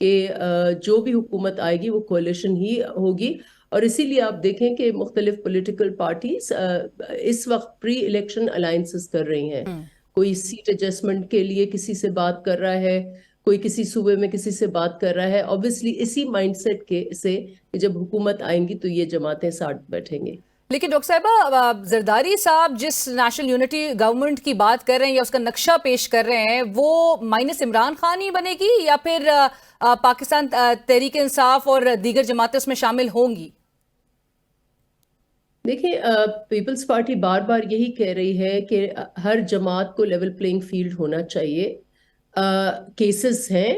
کہ جو بھی حکومت آئے گی وہ کولیشن ہی ہوگی. اور اسی لیے آپ دیکھیں کہ مختلف پولیٹیکل پارٹیز اس وقت پری الیکشن الائنسز کر رہی ہیں. کوئی سیٹ ایڈجسٹمنٹ کے لیے کسی سے بات کر رہا ہے, کوئی کسی صوبے میں کسی سے بات کر رہا ہے, obviously اسی مائنڈ سیٹ کے سے کہ جب حکومت آئیں گی تو یہ جماعتیں ساتھ بیٹھیں گے. لیکن ڈاکٹر صاحبہ, زرداری صاحب جس نیشنل یونٹی گورنمنٹ کی بات کر رہے ہیں یا اس کا نقشہ پیش کر رہے ہیں, وہ مائنس عمران خان ہی بنے گی یا پھر پاکستان تحریک انصاف اور دیگر جماعتیں اس میں شامل ہوں گی؟ دیکھیں, پیپلز پارٹی بار بار یہی کہہ رہی ہے کہ ہر جماعت کو لیول پلینگ فیلڈ ہونا چاہیے. کیسز ہیں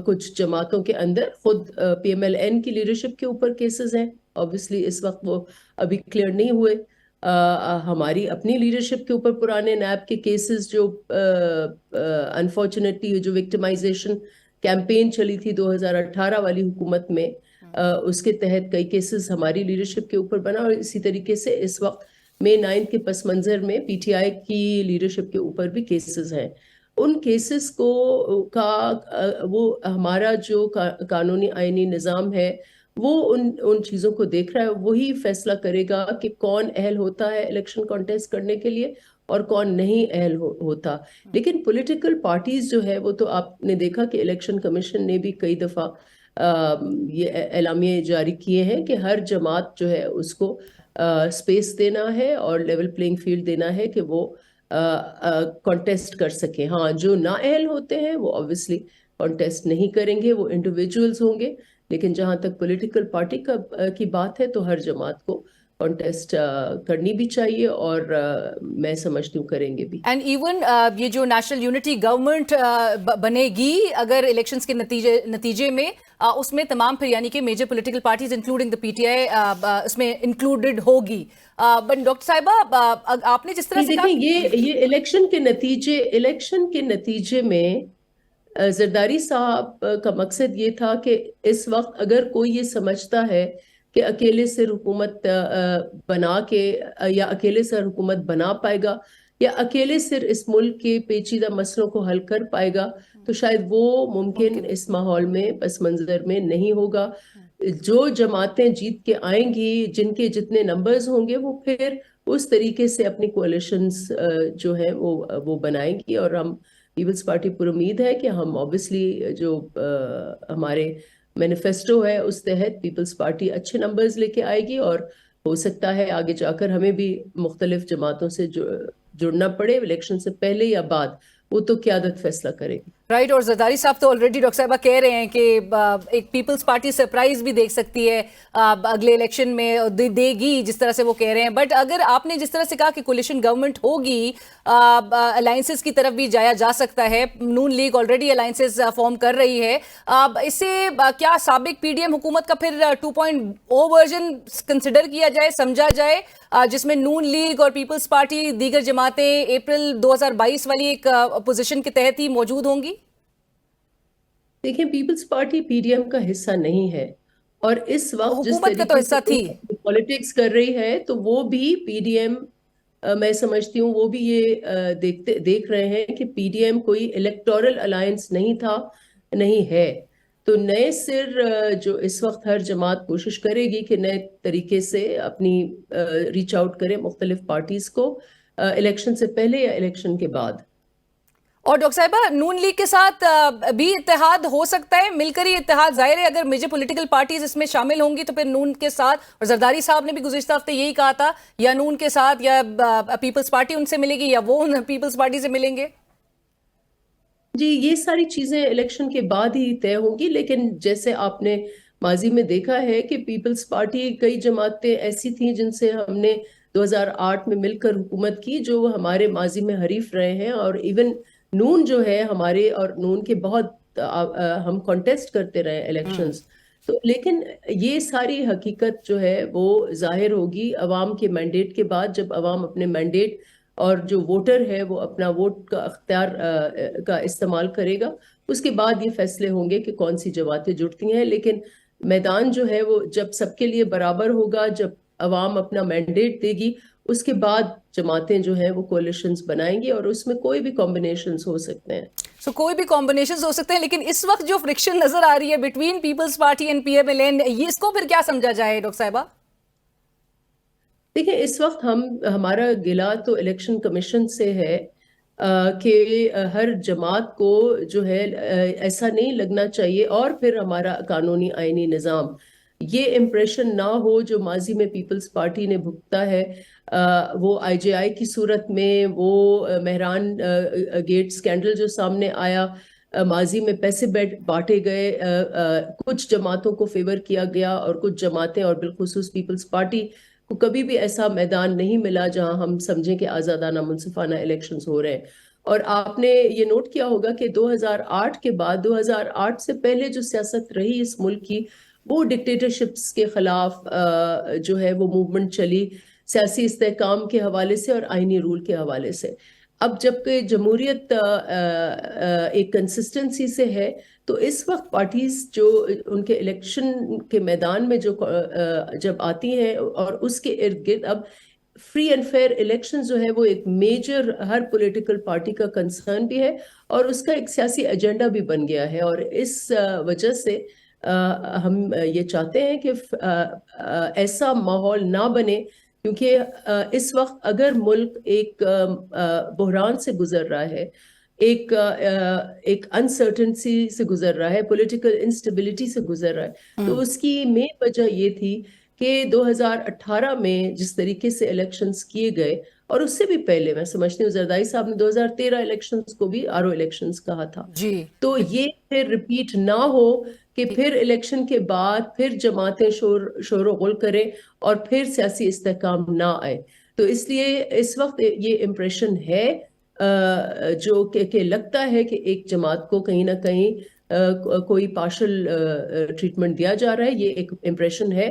کچھ جماعتوں کے اندر, خود پی ایم ایل این کی لیڈرشپ کے اوپر کیسز ہیں, obviously اس وقت وہ ابھی کلیئر نہیں ہوئے. ہماری اپنی لیڈرشپ کے اوپر پرانے نیب کے کیسز جو انفارچونیٹلی جو وکٹمائزیشن کیمپین چلی تھی 2018 والی حکومت میں, اس کے تحت کئی کیسز ہماری لیڈرشپ کے اوپر بنا. اور اسی طریقے سے اس وقت مئی 9 کے پس منظر میں پی ٹی آئی کی لیڈرشپ کے اوپر بھی کیسز ہیں. ان کیسز کو وہ ہمارا جو قانونی آئینی نظام ہے وہ ان چیزوں کو دیکھ رہا ہے. وہی فیصلہ کرے گا کہ کون اہل ہوتا ہے الیکشن کانٹیسٹ کرنے کے لیے اور کون نہیں اہل ہوتا. لیکن پولیٹیکل پارٹیز جو ہے وہ تو آپ نے دیکھا کہ الیکشن کمیشن نے بھی کئی دفعہ یہ اعلامیے جاری کیے ہیں کہ ہر جماعت جو ہے اس کو اسپیس دینا ہے اور لیول پلینگ فیلڈ دینا ہے کہ وہ کانٹیسٹ کر سکیں. ہاں, جو نااہل ہوتے ہیں وہ obviously کانٹیسٹ نہیں کریں گے, وہ انڈیویجولز ہوں گے. لیکن جہاں تک پولیٹیکل پارٹی کی بات ہے تو ہر جماعت کو کانٹیسٹ کرنی بھی چاہیے اور میں سمجھتی ہوں کریں گے بھی. اینڈ ایون یہ جو نیشنل یونٹی گورنمنٹ بنے گی اگر الیکشنز کے نتیجے میں, اس میں تمام پھر یعنی کہ major political parties including the P T I اس میں انکلوڈڈ ہوگی. بٹ ڈاکٹر صاحبہ, آپ نے جس طرح سے دیکھیں یہ الیکشن کے نتیجے میں زرداری صاحب کا مقصد یہ تھا کہ اس وقت اگر کوئی یہ سمجھتا ہے کہ اکیلے سے حکومت بنا کے یا اکیلے سے حکومت بنا پائے گا یا اکیلے سے اس ملک کے پیچیدہ مسئلوں کو حل کر پائے گا, تو شاید وہ ممکن اس ماحول میں پس منظر میں نہیں ہوگا. جو جماعتیں جیت کے آئیں گی, جن کے جتنے نمبرز ہوں گے, وہ پھر اس طریقے سے اپنی کولیشنز جو ہیں وہ بنائیں گی. اور ہم پیپلز پارٹی پر امید ہے کہ ہم obviously جو ہمارے مینیفیسٹو ہے اس تحت پیپلز پارٹی اچھے نمبرز لے کے آئے گی, اور ہو سکتا ہے آگے جا کر ہمیں بھی مختلف جماعتوں سے جڑنا پڑے الیکشن سے پہلے یا بعد, وہ تو قیادت فیصلہ کرے گی. رائٹ. اور زرداری صاحب تو آلریڈی ڈاکٹر صاحبہ کہہ رہے ہیں کہ ایک پیپلز پارٹی سرپرائز بھی دیکھ سکتی ہے اگلے الیکشن میں, دے گی جس طرح سے وہ کہہ رہے ہیں. بٹ اگر آپ نے جس طرح سے کہا کہ کولیشن گورنمنٹ ہوگی, الائنسز کی طرف بھی جایا جا سکتا ہے, نون لیگ آلریڈی الائنسز فارم کر رہی ہے, اس سے کیا سابق پی ڈی ایم حکومت کا پھر 2.0 ورژن کنسیڈر کیا جائے, سمجھا جائے, جس میں نون لیگ اور پیپلز پارٹی دیگر جماعتیں اپریل 2022 والی ایک اپوزیشن کے تحت ہی موجود ہوں گی؟ دیکھیں, پیپلز پارٹی پی ڈی ایم کا حصہ نہیں ہے, اور اس وقت جس حکومت کا تو حصہ تھی پالیٹکس کر رہی ہے تو وہ بھی پی ڈی ایم, میں سمجھتی ہوں وہ بھی یہ دیکھ رہے ہیں کہ پی ڈی ایم کوئی الیکٹورل الائنس نہیں تھا, نہیں ہے. تو نئے سر جو اس وقت ہر جماعت کوشش کرے گی کہ نئے طریقے سے اپنی ریچ آؤٹ کرے مختلف پارٹیز کو الیکشن سے پہلے یا الیکشن کے بعد. اور ڈاکٹر صاحبہ, نون لیگ کے ساتھ بھی اتحاد ہو سکتا ہے, مل کر ہی اتحاد, ظاہر ہے اگر میجر پولیٹیکل پارٹیز اس میں شامل ہوں گی تو پھر نون کے ساتھ, اور زرداری صاحب نے بھی گزشتہ ہفتے یہی کہا تھا, یا نون کے ساتھ یا پیپلز پارٹی ان سے ملے گی یا وہ پیپلز پارٹی سے ملیں گے. جی, یہ ساری چیزیں الیکشن کے بعد ہی طے ہوں گی. لیکن جیسے آپ نے ماضی میں دیکھا ہے کہ پیپلز پارٹی کئی جماعتیں ایسی تھیں جن سے ہم نے 2008 میں مل کر حکومت کی, جو ہمارے ماضی میں حریف رہے ہیں. اور ایون نون جو ہے ہمارے, اور نون کے بہت ہم کانٹیسٹ کرتے رہے الیکشنز. تو لیکن یہ ساری حقیقت جو ہے وہ ظاہر ہوگی عوام کے مینڈیٹ کے بعد, جب عوام اپنے مینڈیٹ اور جو ووٹر ہے وہ اپنا ووٹ کا اختیار کا استعمال کرے گا, اس کے بعد یہ فیصلے ہوں گے کہ کون سی جماعتیں جڑتی ہیں. لیکن میدان جو ہے وہ جب سب کے لیے برابر ہوگا, جب عوام اپنا مینڈیٹ دے گی, اس کے بعد جماعتیں جو ہیں وہ کولیشنز بنائیں گی اور اس میں کوئی بھی کمبینیشنز ہو سکتے ہیں. کوئی بھی کمبینیشنز ہو سکتے ہیں، لیکن اس وقت جو فرکشن نظر آ رہی ہے بٹوین پیپلز پارٹی اینڈ پی ایم ایل این، یہ اس کو پھر کیا سمجھا جائے ڈاکٹر صاحبہ؟ دیکھیں اس وقت ہمارا گلا تو الیکشن کمیشن سے ہے کہ ہر جماعت کو جو ہے ایسا نہیں لگنا چاہیے، اور پھر ہمارا قانونی آئینی نظام یہ امپریشن نہ ہو جو ماضی میں پیپلز پارٹی نے بھگتا ہے، وہ آئی جے آئی کی صورت میں، وہ مہران گیٹ سکینڈل جو سامنے آیا، ماضی میں پیسے بانٹے گئے، کچھ جماعتوں کو فیور کیا گیا اور کچھ جماعتیں اور بالخصوص پیپلز پارٹی کو کبھی بھی ایسا میدان نہیں ملا جہاں ہم سمجھیں کہ آزادانہ منصفانہ الیکشنز ہو رہے ہیں. اور آپ نے یہ نوٹ کیا ہوگا کہ 2008 کے بعد، 2008 سے پہلے جو سیاست رہی اس ملک کی، وہ ڈکٹیٹرشپس کے خلاف جو ہے وہ موومنٹ چلی، سیاسی استحکام کے حوالے سے اور آئینی رول کے حوالے سے. اب جبکہ جمہوریت ایک کنسسٹنسی سے ہے، تو اس وقت پارٹیز جو ان کے الیکشن کے میدان میں جو جب آتی ہیں اور اس کے ارد گرد اب فری اینڈ فیئر الیکشن جو ہے وہ ایک میجر ہر پولیٹیکل پارٹی کا کنسرن بھی ہے اور اس کا ایک سیاسی ایجنڈا بھی بن گیا ہے. اور اس وجہ سے ہم یہ چاہتے ہیں کہ ایسا ماحول نہ بنے، کیونکہ اس وقت اگر ملک ایک بحران سے گزر رہا ہے، ایک انسرٹنسی سے گزر رہا ہے، پولیٹیکل انسٹیبلٹی سے گزر رہا ہے، تو اس کی مین وجہ یہ تھی کہ 2018 میں جس طریقے سے الیکشنز کیے گئے، اور اس سے بھی پہلے میں سمجھتی ہوں زردائی صاحب نے 2013 الیکشنز کو بھی آر او الیکشنز کہا تھا. تو یہ پھر ریپیٹ نہ ہو کہ پھر الیکشن کے بعد پھر جماعتیں شور و غل کریں اور پھر سیاسی استحکام نہ آئے. تو اس لیے اس وقت یہ امپریشن ہے جو کہ لگتا ہے کہ ایک جماعت کو کہیں نہ کہیں کوئی پارشل ٹریٹمنٹ دیا جا رہا ہے، یہ ایک امپریشن ہے.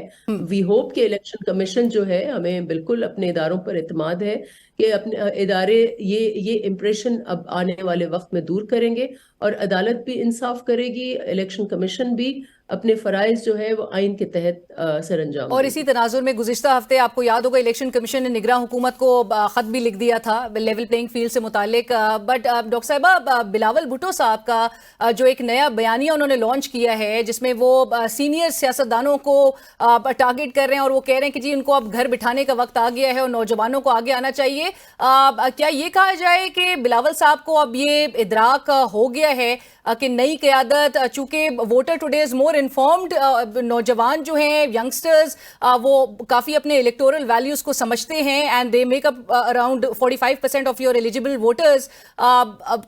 وی ہوپ کہ الیکشن کمیشن جو ہے، ہمیں بالکل اپنے اداروں پر اعتماد ہے کہ اپنے ادارے یہ امپریشن اب آنے والے وقت میں دور کریں گے، اور عدالت بھی انصاف کرے گی، الیکشن کمیشن بھی اپنے فرائض جو ہے وہ آئین کے تحت سر انجام. اور اسی تناظر میں گزشتہ ہفتے آپ کو یاد ہوگا الیکشن کمیشن نے نگراں حکومت کو خط بھی لکھ دیا تھا لیول پلینگ فیلڈ سے متعلق. بٹ ڈاکٹر صاحبہ، بلاول بھٹو صاحب کا جو ایک نیا بیانیہ انہوں نے لانچ کیا ہے، جس میں وہ سینئر سیاستدانوں کو ٹارگٹ کر رہے ہیں اور وہ کہہ رہے ہیں کہ جی ان کو اب گھر بٹھانے کا وقت آ گیا ہے اور نوجوانوں کو آگے آنا چاہیے. کیا یہ کہا جائے کہ بلاول صاحب کو اب یہ ادراک ہو گیا ہے کہ نئی قیادت، چونکہ voter today is more informed, نوجوان جو ہیں، ینگسٹرز، وہ کافی اپنے الیکٹورل ویلیوز کو سمجھتے ہیں and they make up around 45% of your eligible voters.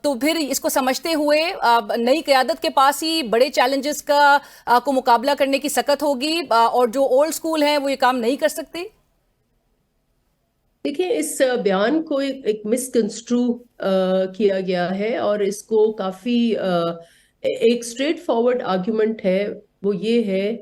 تو پھر اس کو سمجھتے ہوئے نئی قیادت کے پاس ہی بڑے چیلنجز کو مقابلہ کرنے کی سکت ہوگی، اور جو اولڈ اسکول ہیں وہ یہ کام نہیں کر سکتے. دیکھیں، اس بیان کو ایک مسکنسٹرو کیا گیا ہے، اور اس کو کافی ایک اسٹریٹ فارورڈ آرگیومنٹ ہے. وہ یہ ہے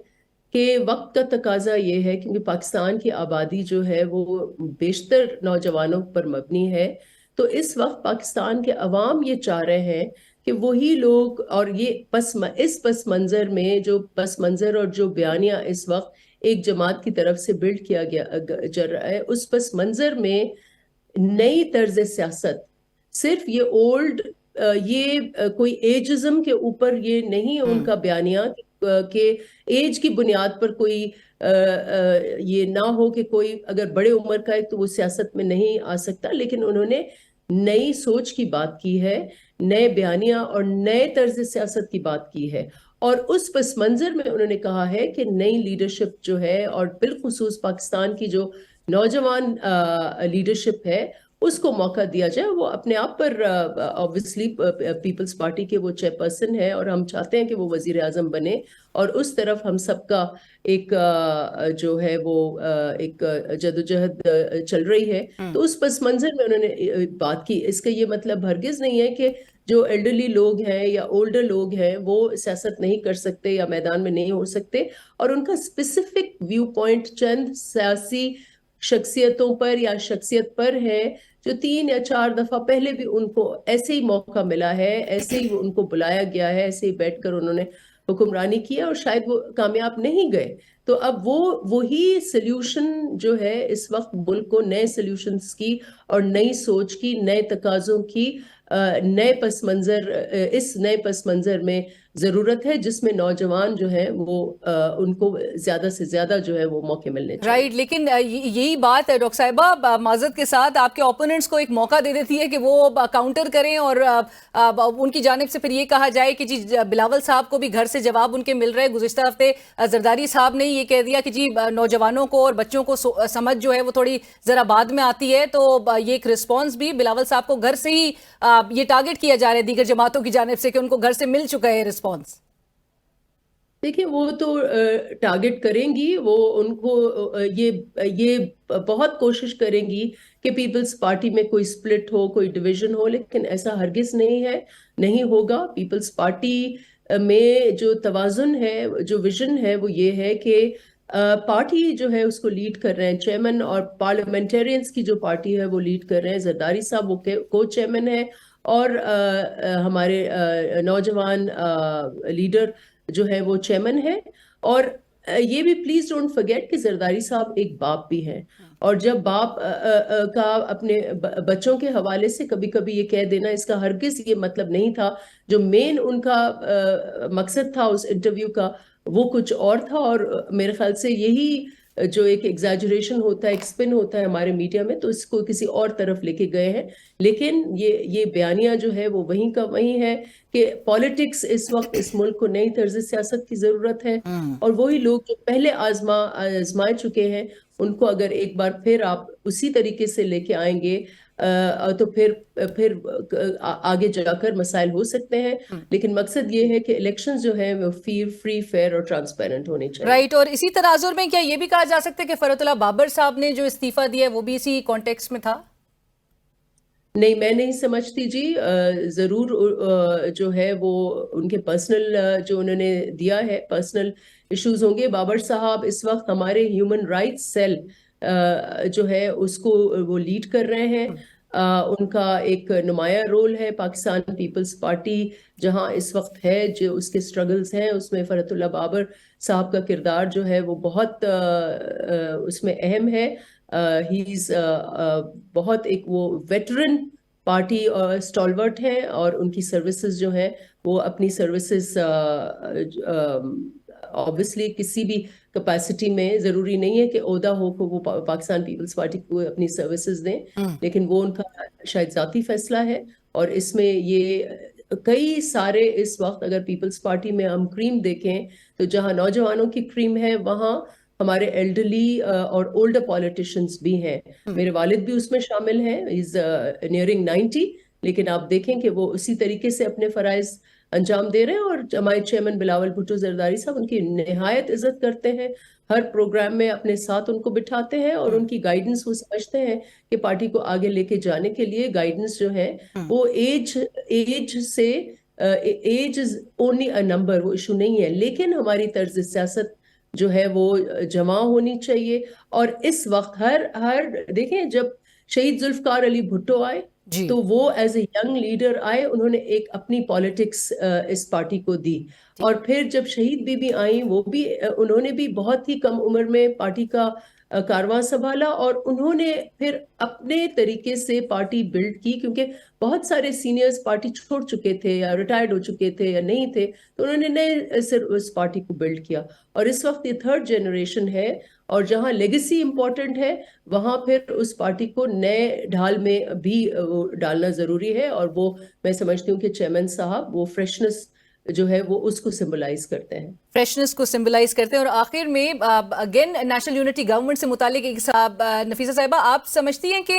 کہ وقت کا تقاضا یہ ہے، کیونکہ پاکستان کی آبادی جو ہے وہ بیشتر نوجوانوں پر مبنی ہے، تو اس وقت پاکستان کے عوام یہ چاہ رہے ہیں کہ وہی لوگ، اور یہ اس پس منظر میں جو پس منظر اور جو بیانیہ اس وقت ایک جماعت کی طرف سے بلڈ کیا جا رہا ہے، اس پس منظر میں نئی طرز سیاست، صرف یہ اولڈ، یہ کوئی ایجزم کے اوپر یہ نہیں ان کا بیانیہ کہ ایج کی بنیاد پر کوئی یہ نہ ہو کہ کوئی اگر بڑے عمر کا ہے تو وہ سیاست میں نہیں آ سکتا، لیکن انہوں نے نئی سوچ کی بات کی ہے، نئے بیانیہ اور نئے طرز سیاست کی بات کی ہے. اور اس پس منظر میں انہوں نے کہا ہے کہ نئی لیڈرشپ جو ہے، اور بالخصوص پاکستان کی جو نوجوان لیڈرشپ ہے، اس کو موقع دیا جائے. وہ اپنے آپ پر obviously پیپلز پارٹی کے وہ چیئر پرسن ہے، اور ہم چاہتے ہیں کہ وہ وزیر اعظم بنے، اور اس طرف ہم سب کا ایک جو ہے وہ ایک جدوجہد چل رہی ہے. تو اس پس منظر میں انہوں نے بات کی. اس کا یہ مطلب ہرگز نہیں ہے کہ جو ایلڈرلی لوگ ہیں یا اولڈر لوگ ہیں وہ سیاست نہیں کر سکتے یا میدان میں نہیں ہو سکتے، اور ان کا اسپیسیفک ویو پوائنٹ چند سیاسی شخصیتوں پر یا شخصیت پر ہے جو 3 یا 4 دفعہ پہلے بھی ان کو ایسے ہی موقع ملا ہے، ایسے ہی ان کو بلایا گیا ہے، ایسے ہی بیٹھ کر انہوں نے حکمرانی کی ہے اور شاید وہ کامیاب نہیں گئے. تو اب وہی سلیوشن جو ہے اس وقت ملک کو نئے سلیوشنز کی اور نئی سوچ کی، نئے تقاضوں کی، نئے پس منظر، اس نئے پس منظر میں ضرورت ہے جس میں نوجوان جو ہے وہ ان کو زیادہ سے زیادہ جو ہے وہ موقع ملنے چاہیے. رائٹ، لیکن یہی بات ڈاکٹر صاحبہ معذرت کے ساتھ آپ کے اوپوننٹس کو ایک موقع دے دیتی ہے کہ وہ کاؤنٹر کریں اور ان کی جانب سے پھر یہ کہا جائے کہ جی بلاول صاحب کو بھی گھر سے جواب ان کے مل رہے. گزشتہ ہفتے زرداری صاحب نے یہ کہہ دیا کہ جی نوجوانوں کو اور بچوں کو سمجھ جو ہے وہ تھوڑی ذرا بعد میں آتی ہے، تو یہ ایک رسپانس بھی بلاول صاحب کو گھر سے ہی یہ ٹارگٹ کیا جا رہا ہے دیگر جماعتوں کی جانب سے کہ ان کو گھر سے مل چکا ہے رسپانس. دیکھیں وہ تو ٹارگٹ کریں گی، وہ ان کو یہ بہت کوشش کریں گی کہ پیپلز پارٹی میں کوئی سپلٹ ہو، کوئی ڈویژن ہو، لیکن ایسا ہرگز نہیں ہے، نہیں ہوگا. پیپلز پارٹی میں جو توازن ہے، جو ویژن ہے، وہ یہ ہے کہ پارٹی جو ہے اس کو لیڈ کر رہے ہیں چیئرمین، اور پارلیمنٹیرینز کی جو پارٹی ہے وہ لیڈ کر رہے ہیں. زرداری صاحب وہ کو چیئرمین ہے، اور ہمارے نوجوان لیڈر جو ہے وہ چیئرمین ہے. اور یہ بھی پلیز ڈونٹ فرگیٹ کہ زرداری صاحب ایک باپ بھی ہیں، اور جب باپ کا اپنے بچوں کے حوالے سے کبھی کبھی یہ کہہ دینا، اس کا ہرگز یہ مطلب نہیں تھا. جو مین ان کا مقصد تھا اس انٹرویو کا وہ کچھ اور تھا، اور میرے خیال سے یہی جو ایک ایگزیجریشن ہوتا ہے، ایک سپن ہوتا ہے ہمارے میڈیا میں، تو اس کو کسی اور طرف لے کے گئے ہیں. لیکن یہ بیانیہ جو ہے وہ وہیں کا وہیں ہے کہ پالیٹکس اس وقت اس ملک کو نئی طرز سیاست کی ضرورت ہے، اور وہی لوگ جو پہلے آزما چکے ہیں ان کو اگر ایک بار پھر آپ اسی طریقے سے لے کے آئیں گے تو پھر آگے جا کر مسائل ہو سکتے ہیں. لیکن مقصد یہ ہے کہ الیکشن جو ہے وہ فری، فیئر اور ٹرانسپیرنٹ ہونے چاہیے. رائٹ، اور اسی تناظر میں کیا یہ بھی کہا جا سکتا ہے کہ فرحت اللہ بابر صاحب نے جو استعفیٰ دیا ہے وہ بھی اسی کانٹیکسٹ میں تھا؟ نہیں، میں نہیں سمجھتی جی. ضرور جو ہے وہ ان کے پرسنل جو انہوں نے دیا ہے پرسنل ایشوز ہوں گے. بابر صاحب اس وقت ہمارے ہیومن رائٹس سیل جو ہے اس کو وہ لیڈ کر رہے ہیں. ان کا ایک نمایاں رول ہے. پاکستان پیپلز پارٹی جہاں اس وقت ہے، جو اس کے سٹرگلز ہیں، اس میں فرحت اللہ بابر صاحب کا کردار جو ہے وہ بہت اس میں اہم ہے. ہی از بہت ایک وہ ویٹرن پارٹی اسٹالورٹ ہیں، اور ان کی سروسز جو ہیں وہ اپنی سروسز obviously کسی بھی کیپیسٹی میں ضروری نہیں ہے کہ عہدہ ہو کو وہ پاکستان پیپلز پارٹی کو اپنی سروسز دیں، لیکن وہ ان کا شاید ذاتی فیصلہ ہے. اور اس میں یہ کئی سارے اس وقت اگر پیپلز پارٹی میں ہم کریم دیکھیں تو جہاں نوجوانوں کی کریم ہے وہاں ہمارے ایلڈرلی اور اولڈر پولیٹیشینز بھی ہیں. میرے والد بھی اس میں شامل ہیں، از نیئرنگ 90، لیکن آپ دیکھیں کہ وہ اسی طریقے سے اپنے فرائض انجام دے رہے ہیں. اور ہمارے چیئرمین بلاول بھٹو زرداری صاحب ان کی نہایت عزت کرتے ہیں، ہر پروگرام میں اپنے ساتھ ان کو بٹھاتے ہیں، اور ان کی گائیڈنس وہ سمجھتے ہیں کہ پارٹی کو آگے لے کے جانے کے لیے گائیڈنس جو ہے وہ ایج سے age is only a number, وہ ایشو نہیں ہے. لیکن ہماری طرز سیاست جو ہے وہ جمع ہونی چاہیے. اور اس وقت ہر دیکھیں جب شہید ذوالفقار علی بھٹو آئے تو وہ ایز اے ینگ لیڈر آئے، انہوں نے ایک اپنی پالیٹکس اس پارٹی کو دی. اور پھر جب شہید بی بی آئیں انہوں نے بھی بہت ہی کم عمر میں پارٹی کا کارواں سنبھالا، اور انہوں نے پھر اپنے طریقے سے پارٹی بلڈ کی، کیونکہ بہت سارے سینئرز پارٹی چھوڑ چکے تھے یا ریٹائرڈ ہو چکے تھے یا نہیں تھے، تو انہوں نے نئے سے اس پارٹی کو بلڈ کیا. اور اس وقت یہ تھرڈ جنریشن ہے، اور جہاں لیگیسی امپورٹنٹ ہے وہاں پھر اس پارٹی کو نئے ڈھال میں بھی ڈالنا ضروری ہے. اور وہ میں سمجھتی ہوں کہ چیئرمین صاحب وہ فریشنس جو ہے وہ اس کو سمبلائز کرتے ہیں، فریشنس کو سمبلائز کرتے ہیں. اور آخر میں اگین نیشنل یونٹی گورنمنٹ سے متعلق ایک نفیسہ صاحبہ، آپ سمجھتی ہیں کہ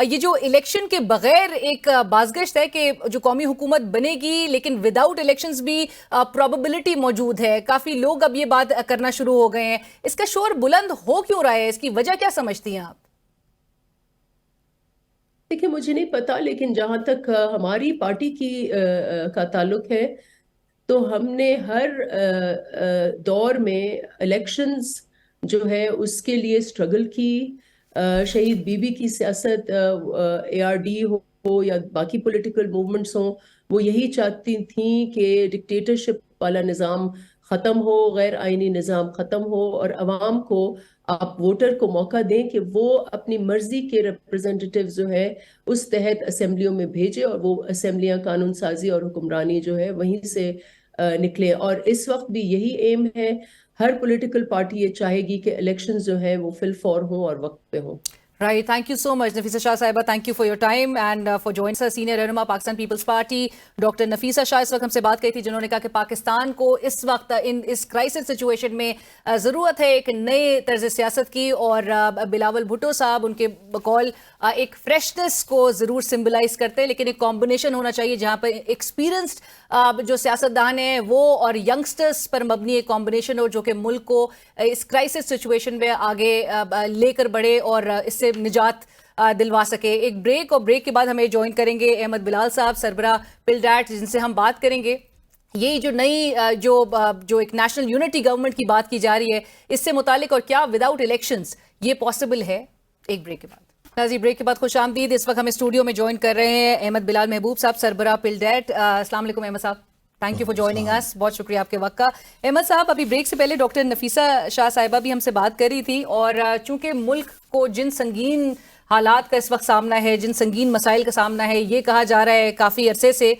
یہ جو الیکشن کے بغیر ایک بازگشت ہے کہ جو قومی حکومت بنے گی لیکن وداؤٹ الیکشنز بھی پروبیبلٹی موجود ہے، کافی لوگ اب یہ بات کرنا شروع ہو گئے ہیں، اس کا شور بلند ہو کیوں رہا ہے؟ اس کی وجہ کیا سمجھتی ہیں آپ؟ دیکھیں مجھے نہیں پتا، لیکن جہاں تک ہماری پارٹی کا تعلق ہے تو ہم نے ہر دور میں الیکشنز جو ہے اس کے لیے سٹرگل کی. شہید بی بی کی سیاست ARD ہو یا باقی پولیٹیکل موومنٹس ہوں، وہ یہی چاہتی تھیں کہ ڈکٹیٹرشپ والا نظام ختم ہو, غیر آئینی نظام ختم ہو, اور عوام کو آپ ووٹر کو موقع دیں کہ وہ اپنی مرضی کے ریپرزنٹیٹیو جو ہے اس تحت اسمبلیوں میں بھیجے, اور وہ اسمبلیاں قانون سازی اور حکمرانی جو ہے وہیں سے نکلے. اور اس وقت بھی یہی ایم ہے, ہر پولیٹیکل پارٹی یہ چاہے گی کہ الیکشنز جو ہیں وہ فی الفور ہوں اور وقت پہ ہوں. Right, thank you so much, Nafisa Shah Sahiba. Thank you for your time and for joining us. Senior رہنما پاکستان پیپلز پارٹی ڈاکٹر نفیسہ شاہ اس وقت ہم سے بات کری تھی, جنہوں نے کہا کہ پاکستان کو اس وقت اس کرائسس سچویشن میں ضرورت ہے ایک نئے طرز سیاست کی, اور بلاول بھٹو صاحب ان کے بقول ایک فریشنس کو ضرور سمبلائز کرتے ہیں, لیکن ایک کمبینیشن ہونا چاہیے جہاں پر ایکسپیرینسڈ جو سیاستدان ہیں وہ اور ینگسٹرز پر مبنی ایک کمبینیشن ہو جو کہ ملک کو اس کرائسس سچویشن میں آگے لے کر بڑھے اور اس سے نجات دلوا سکے. ایک بریک, اور بریک کے بعد ہمیں جوائن کریں گے احمد بلال صاحب, سربراہ پلڈیٹ, جن سے ہم بات کریں گے یہ جو نئی جو ایک نیشنل یونٹی گورنمنٹ کی بات کی جا رہی ہے اس سے متعلق, اور کیا وداؤٹ الیکشنز یہ پاسبل ہے. ایک بریک کے بعد. ناظرین, بریک کے بعد خوش آمدید. اس وقت ہم اسٹوڈیو میں جوائن کر رہے ہیں احمد بلال محبوب صاحب, سربراہ پلڈیٹ. السلام علیکم احمد صاحب, تھینک یو فار جوائننگ اس. بہت شکریہ آپ کے وقت کا. احمد صاحب, ابھی بریک سے پہلے ڈاکٹر نفیسہ شاہ صاحبہ بھی ہم سے بات کر رہی تھی, اور چونکہ ملک کو جن سنگین حالات کا اس وقت سامنا ہے, جن سنگین مسائل کا سامنا ہے, یہ کہا جا رہا ہے کافی عرصے سے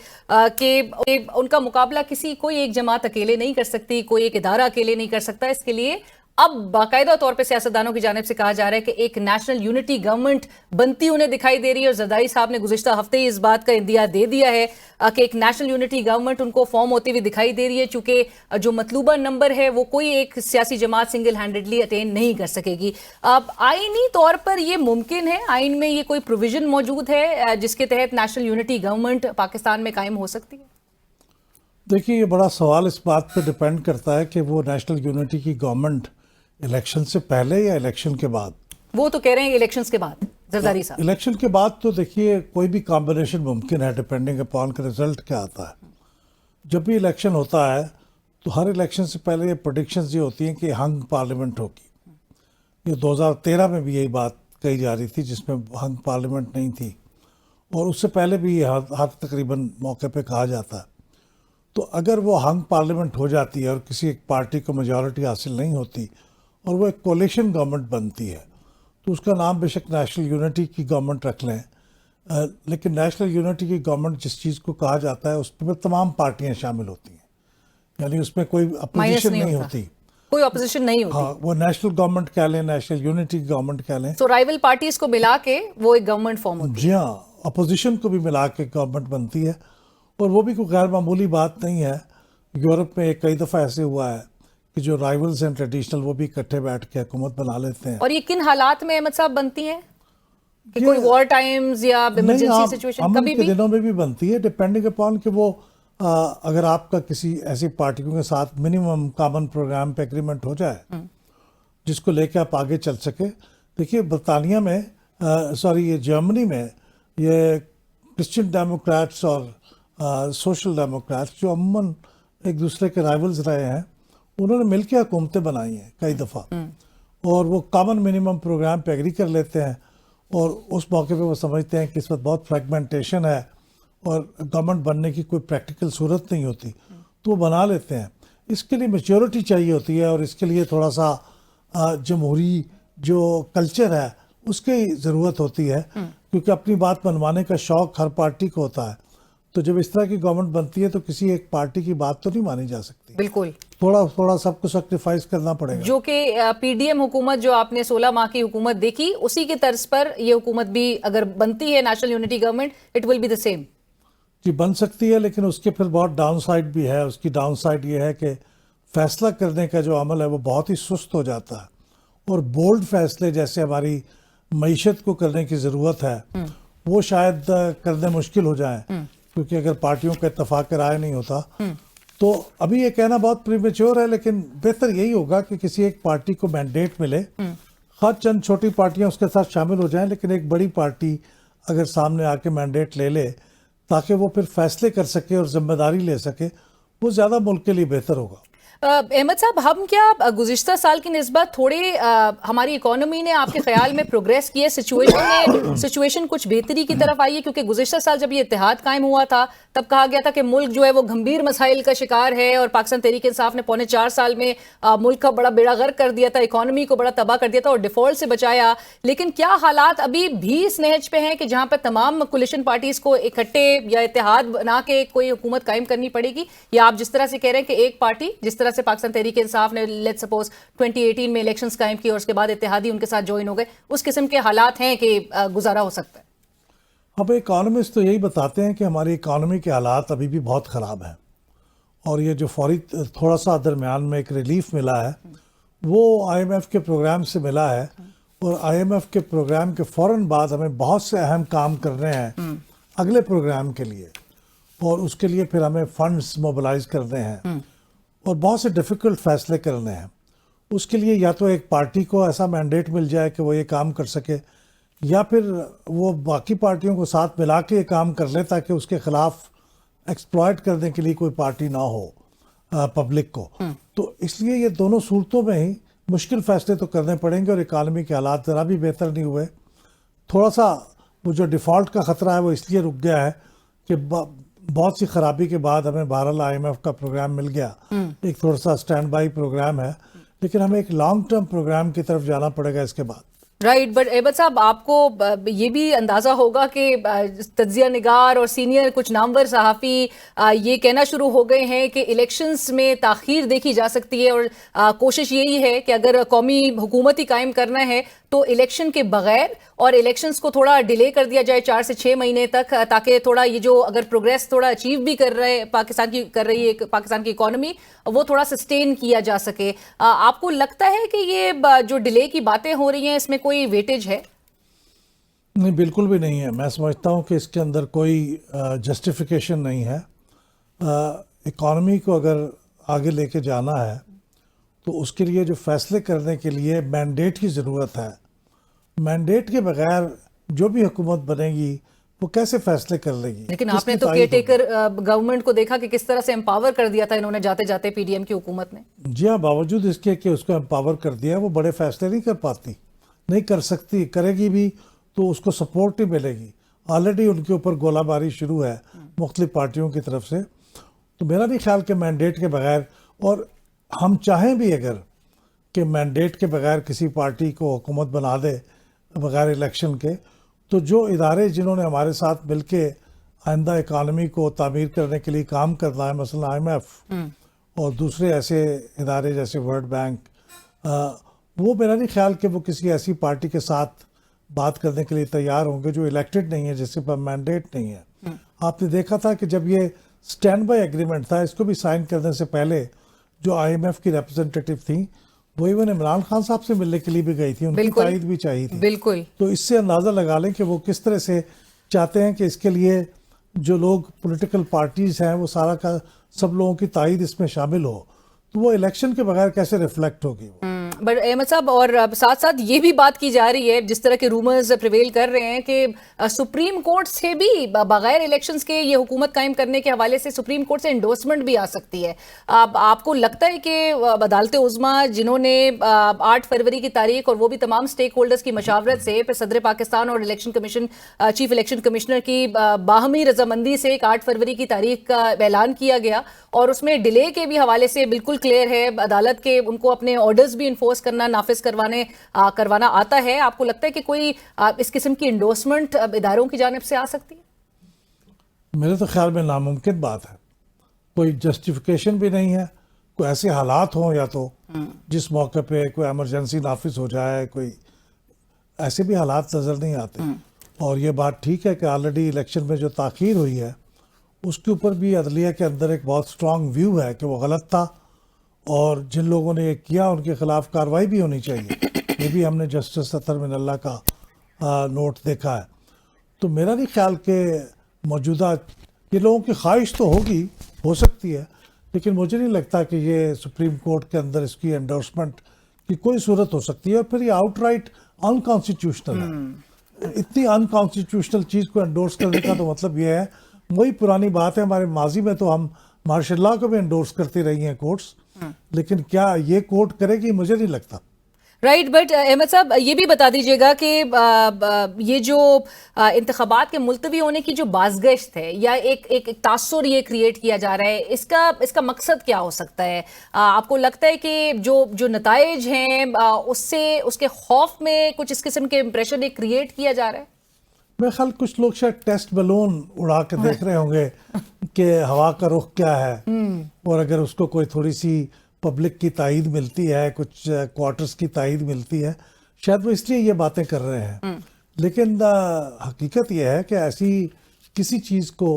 کہ ان کا مقابلہ کوئی ایک جماعت اکیلے نہیں کر سکتی, کوئی ایک ادارہ اکیلے نہیں کر سکتا. اس کے لیے اب باقاعدہ طور پہ سیاستدانوں کی جانب سے کہا جا رہا ہے کہ ایک نیشنل یونٹی گورنمنٹ بنتی انہیں دکھائی دے رہی ہے, اور زرداری صاحب نے گزشتہ ہفتے ہی اس بات کا اندیا دے دیا ہے کہ ایک نیشنل یونٹی گورنمنٹ ان کو فارم ہوتی ہوئی دکھائی دے رہی ہے, چونکہ جو مطلوبہ نمبر ہے وہ کوئی ایک سیاسی جماعت سنگل ہینڈڈلی اٹین نہیں کر سکے گی. اب آئینی طور پر یہ ممکن ہے, آئین میں یہ کوئی پروویژن موجود ہے جس کے تحت نیشنل یونٹی گورنمنٹ پاکستان میں قائم ہو سکتی ہے؟ دیکھیے, یہ بڑا سوال اس بات پہ ڈپینڈ کرتا ہے کہ وہ نیشنل یونٹی کی گورنمنٹ الیکشن سے پہلے یا الیکشن کے بعد. وہ تو کہہ رہے ہیں الیکشنز کے بعد. زرداری صاحب, الیکشن کے بعد تو دیکھیے کوئی بھی کمبینیشن ممکن ہے, ڈپینڈنگ اپون کا رزلٹ کیا آتا ہے. جب بھی الیکشن ہوتا ہے تو ہر الیکشن سے پہلے یہ پریڈکشنز یہ ہوتی ہیں کہ ہنگ پارلیمنٹ ہوگی. یہ 2013 میں بھی یہی بات کہی جا رہی تھی جس میں ہنگ پارلیمنٹ نہیں تھی, اور اس سے پہلے بھی یہ ہر تقریباً موقع پہ کہا جاتا ہے. تو اگر وہ ہنگ پارلیمنٹ ہو جاتی ہے اور کسی ایک پارٹی کو میجورٹی حاصل نہیں ہوتی اور وہ ایک کولیشن گورنمنٹ بنتی ہے تو اس کا نام بے شک نیشنل یونٹی کی گورنمنٹ رکھ لیں, لیکن نیشنل یونٹی کی گورنمنٹ جس چیز کو کہا جاتا ہے اس پہ تمام پارٹیاں شامل ہوتی ہیں, یعنی اس میں کوئی اپوزیشن نہیں ہوتی, کوئی اپوزیشن نہیں ہوتی. ہاں, وہ نیشنل گورنمنٹ کہہ لیں, نیشنل یونٹی کی گورنمنٹ کہہ لیں. سو رائیول پارٹیز کو ملا کے وہ ایک گورنمنٹ فارم ہوتی ہے. جی ہاں, اپوزیشن کو بھی ملا کے گورنمنٹ بنتی ہے, اور وہ بھی کوئی غیر معمولی بات نہیں ہے. یورپ میں کئی دفعہ ایسے ہوا ہے کہ جو رائیولز ہیں ٹریڈیشنل وہ بھی اکٹھے بیٹھ کے حکومت بنا لیتے ہیں. اور یہ کن حالات میں احمد صاحب بنتی ہیں؟ کہ کوئی وار ٹائمز یا ایمرجنسی سچویشن کبھی بھی؟ دنوں میں بھی بنتی ہے, ڈیپینڈنگ اپون کہ وہ اگر آپ کا کسی ایسی پارٹیوں کے ساتھ منیمم کامن پروگرام پہ ایگریمنٹ ہو جائے جس کو لے کے آپ آگے چل سکے. دیکھیے, برطانیہ میں یہ جرمنی میں یہ کرسچن ڈیموکریٹس اور سوشل ڈیموکریٹس جو عموماً ایک دوسرے کے رائیولز رہے ہیں, انہوں نے مل کے حکومتیں بنائی ہیں کئی دفعہ, اور وہ کامن منیمم پروگرام پہ ایگری کر لیتے ہیں, اور اس موقع پہ وہ سمجھتے ہیں کہ اس وقت بہت فریگمنٹیشن ہے اور گورنمنٹ بننے کی کوئی پریکٹیکل صورت نہیں ہوتی, تو وہ بنا لیتے ہیں. اس کے لیے میچورٹی چاہیے ہوتی ہے, اور اس کے لیے تھوڑا سا جمہوری جو کلچر ہے اس کی ضرورت ہوتی ہے, کیونکہ اپنی بات منوانے کا شوق ہر پارٹی کو ہوتا ہے. تو جب اس طرح کی گورنمنٹ بنتی ہے تو کسی ایک پارٹی کی بات تو نہیں مانی جا سکتی. بالکل, تھوڑا سب کو سیکریفائز کرنا پڑے گا. جو کہ پی ڈی ایم حکومت جو آپ نے 16 ماہ کی حکومت دیکھی, اسی کے طرز پر یہ حکومت بھی اگر بنتی ہے national unity government, it will be the same. جی, بن سکتی ہے, لیکن اس کے پھر بہت ڈاؤن سائڈ بھی ہے. اس کی ڈاؤن سائڈ یہ ہے کہ فیصلہ کرنے کا جو عمل ہے وہ بہت ہی سست ہو جاتا ہے, اور بولڈ فیصلے جیسے ہماری معیشت کو کرنے کی ضرورت ہے وہ شاید کرنے مشکل ہو جائیں, کیونکہ اگر پارٹیوں کا اتفاق رائے نہیں ہوتا. تو ابھی یہ کہنا بہت پریمیچور ہے, لیکن بہتر یہی ہوگا کہ کسی ایک پارٹی کو مینڈیٹ ملے, خواہ چند چھوٹی پارٹیاں اس کے ساتھ شامل ہو جائیں, لیکن ایک بڑی پارٹی اگر سامنے آ کے مینڈیٹ لے لے تاکہ وہ پھر فیصلے کر سکے اور ذمہ داری لے سکے, وہ زیادہ ملک کے لیے بہتر ہوگا. احمد صاحب، ہم کیا گزشتہ سال کی نسبت تھوڑے ہماری اکانومی نے آپ کے خیال میں پروگریس کی ہے، سچویشن کچھ بہتری کی طرف آئی ہے؟ کیونکہ گزشتہ سال جب یہ اتحاد قائم ہوا تھا تب کہا گیا تھا کہ ملک جو ہے وہ گھمبیر مسائل کا شکار ہے، اور پاکستان تحریک انصاف نے 4.25 سال میں ملک کا بڑا بیڑا غرق کر دیا تھا، اکانومی کو بڑا تباہ کر دیا تھا اور ڈیفالٹ سے بچایا. لیکن کیا حالات ابھی بھی اس نہج پہ ہیں کہ جہاں پہ تمام کولیشن پارٹیز کو اکٹھے یا اتحاد بنا کے کوئی حکومت قائم کرنی پڑے گی؟ یا آپ جس طرح سے کہہ رہے ہیں کہ ایک پارٹی جس طرح سے پاکستان تحریک انصاف نے لیٹ سپوز 2018 میں الیکشنز قائم کی اور اس کے بعد اتحادی ان کے ساتھ جوائن ہو گئے، اس قسم کے حالات ہیں کہ گزارا ہو سکتا ہے؟ اب اکانومسٹ تو یہی بتاتے ہیں کہ ہماری اکانومی کے حالات ابھی بھی بہت خراب ہیں، اور یہ جو فوری تھوڑا سا درمیان میں ایک ریلیف ملا ہے وہ آئی ایم ایف کے پروگرام سے ملا ہے، اور آئی ایم ایف کے پروگرام کے فوراً بعد ہمیں بہت سے اہم کام کرنے ہیں اگلے پروگرام کے لیے، اور اس کے لیے پھر ہمیں فنڈز موبلائز کرنے ہیں اور بہت سے ڈیفیکلٹ فیصلے کرنے ہیں. اس کے لیے یا تو ایک پارٹی کو ایسا مینڈیٹ مل جائے کہ وہ یہ کام کر سکے، یا پھر وہ باقی پارٹیوں کو ساتھ ملا کے یہ کام کر لے تاکہ اس کے خلاف ایکسپلائٹ کرنے کے لیے کوئی پارٹی نہ ہو پبلک کو. تو اس لیے یہ دونوں صورتوں میں ہی مشکل فیصلے تو کرنے پڑیں گے، اور اکانومی کے حالات ذرا بھی بہتر نہیں ہوئے. تھوڑا سا وہ جو ڈیفالٹ کا خطرہ ہے وہ اس لیے رک گیا ہے کہ بہت سی خرابی کے بعد ہمیں بہرحال آئی ایم ایف کا پروگرام مل گیا، ایک تھوڑا سا اسٹینڈ بائی پروگرام ہے، لیکن ہمیں ایک لانگ ٹرم پروگرام کی طرف جانا پڑے گا اس کے بعد. رائٹ، بٹ احمد صاحب آپ کو یہ بھی اندازہ ہوگا کہ تجزیہ نگار اور سینئر کچھ نامور صحافی یہ کہنا شروع ہو گئے ہیں کہ الیکشنز میں تاخیر دیکھی جا سکتی ہے، اور کوشش یہی ہے کہ اگر قومی حکومت ہی قائم کرنا ہے تو الیکشن کے بغیر، اور الیکشنز کو تھوڑا ڈیلے کر دیا جائے 4 سے 6 مہینے تک، تاکہ تھوڑا یہ جو اگر پروگریس تھوڑا اچیو بھی کر رہے پاکستان کی اکانومی، وہ تھوڑا سسٹین کیا جا سکے. آپ کو لگتا ہے کہ یہ جو ڈیلے کی باتیں ہو رہی ہیں اس میں کوئی ویٹیج ہے؟ نہیں، بالکل بھی نہیں ہے. میں سمجھتا ہوں کہ اس کے اندر کوئی جسٹیفیکیشن نہیں ہے. اکانومی کو اگر آگے لے کے جانا ہے تو اس کے لیے جو فیصلے کرنے کے لیے مینڈیٹ کی ضرورت ہے. مینڈیٹ کے بغیر جو بھی حکومت بنے گی وہ کیسے فیصلے کر لے گی؟ لیکن آپ نے تو کیئر ٹیکر گورنمنٹ کو دیکھا کہ کس طرح سے امپاور کر دیا تھا انہوں نے جاتے جاتے پی ڈی ایم کی حکومت نے. جی ہاں، باوجود اس کے کہ اس کو امپاور کر دیا وہ بڑے فیصلے نہیں کر پاتی، نہیں کر سکتی. کرے گی بھی تو اس کو سپورٹ نہیں ملے گی. آلریڈی ان کے اوپر گولہ باری شروع ہے مختلف پارٹیوں کی طرف سے. تو میرا نہیں خیال کہ مینڈیٹ کے بغیر، اور ہم چاہیں بھی اگر کہ مینڈیٹ کے بغیر کسی پارٹی کو حکومت بنا دے بغیر الیکشن کے، تو جو ادارے جنہوں نے ہمارے ساتھ مل کے آئندہ اکانومی کو تعمیر کرنے کے لیے کام کرنا ہے، مثلا آئی ایم ایف اور دوسرے ایسے ادارے جیسے ورلڈ بینک، وہ میرا نہیں خیال کہ وہ کسی ایسی پارٹی کے ساتھ بات کرنے کے لیے تیار ہوں گے جو الیکٹڈ نہیں ہے، جس پر مینڈیٹ نہیں ہے. آپ نے دیکھا تھا کہ جب یہ اسٹینڈ بائی ایگریمنٹ تھا، اس کو بھی سائن کرنے سے پہلے جو آئی ایم ایف کی ریپرزینٹیٹیو تھیں وہ ایون عمران خان صاحب سے ملنے کے لیے بھی گئی تھی، ان کی تائید بھی چاہیے تھی. بالکل. تو اس سے اندازہ لگا لیں کہ وہ کس طرح سے چاہتے ہیں کہ اس کے لیے جو لوگ پولیٹیکل پارٹیز ہیں وہ سارا کا سب لوگوں کی تائید اس میں شامل ہو، تو وہ الیکشن کے بغیر کیسے ریفلیکٹ ہوگی. بٹ احمد صاحب، اور ساتھ ساتھ یہ بھی بات کی جا رہی ہے، جس طرح کے رومرز پریویل کر رہے ہیں کہ سپریم کورٹ سے بھی بغیر الیکشنز کے یہ حکومت قائم کرنے کے حوالے سے سپریم کورٹ سے انڈورسمنٹ بھی آ سکتی ہے. آپ کو لگتا ہے کہ عدالت عظمیٰ جنہوں نے 8 فروری کی تاریخ، اور وہ بھی تمام سٹیک ہولڈرز کی مشاورت سے، پھر صدر پاکستان اور election commission chief election commissioner کی باہمی رضامندی سے ایک 8 فروری کی تاریخ کا اعلان کیا گیا، اور اس میں ڈیلے کے بھی حوالے سے بالکل کلیئر ہے عدالت کے ان کو اپنے آرڈرز بھی انفورس کرنا، نافذ کروانا آتا ہے. آپ کو لگتا ہے کہ کوئی اس قسم کی انڈورسمنٹ اداروں کی جانب سے آ سکتی ہے؟ میرے تو خیال میں ناممکن بات ہے. کوئی جسٹیفیکیشن بھی نہیں ہے. کوئی ایسے حالات ہوں یا تو جس موقع پہ کوئی ایمرجنسی نافذ ہو جائے، کوئی ایسے بھی حالات نظر نہیں آتے. اور یہ بات ٹھیک ہے کہ آلریڈی الیکشن میں جو تاخیر ہوئی ہے اس کے اوپر بھی عدلیہ کے اندر ایک بہت سٹرونگ ویو ہے کہ وہ غلط تھا، اور جن لوگوں نے یہ کیا ان کے خلاف کارروائی بھی ہونی چاہیے. یہ بھی ہم نے جسٹس اطہر من اللہ کا نوٹ دیکھا ہے. تو میرا نہیں خیال کہ موجودہ یہ لوگوں کی خواہش تو ہوگی، ہو سکتی ہے، لیکن مجھے نہیں لگتا کہ یہ سپریم کورٹ کے اندر اس کی انڈورسمنٹ کی کوئی صورت ہو سکتی ہے. اور پھر یہ آؤٹ رائٹ انکانسٹیٹیوشنل ہے. اتنی انکانسٹیٹیوشنل چیز کو انڈورس کرنے کا تو مطلب یہ ہے، وہی پرانی بات ہے. ہمارے ماضی میں تو ہم مارشل لاء کو بھی انڈورس کرتے رہی ہیں کورٹس، لیکن کیا یہ کوٹ کرے گی؟ مجھے نہیں لگتا. رائٹ. بٹ احمد صاحب یہ بھی بتا دیجیے گا کہ یہ جو انتخابات کے ملتوی ہونے کی جو بازگشت ہے یا ایک تاثر یہ کریٹ کیا جا رہا ہے، اس کا مقصد کیا ہو سکتا ہے؟ آپ کو لگتا ہے کہ جو نتائج ہیں اس کے خوف میں کچھ اس قسم کے امپریشن ایک کریٹ کیا جا رہا ہے؟ میرے خیال کچھ لوگ شاید ٹیسٹ بیلون اڑا کے دیکھ رہے ہوں گے کہ ہوا کا رخ کیا ہے، اور اگر اس کو کوئی تھوڑی سی پبلک کی تائید ملتی ہے، کچھ کوارٹرز کی تائید ملتی ہے، شاید وہ اس لیے یہ باتیں کر رہے ہیں. لیکن حقیقت یہ ہے کہ ایسی کسی چیز کو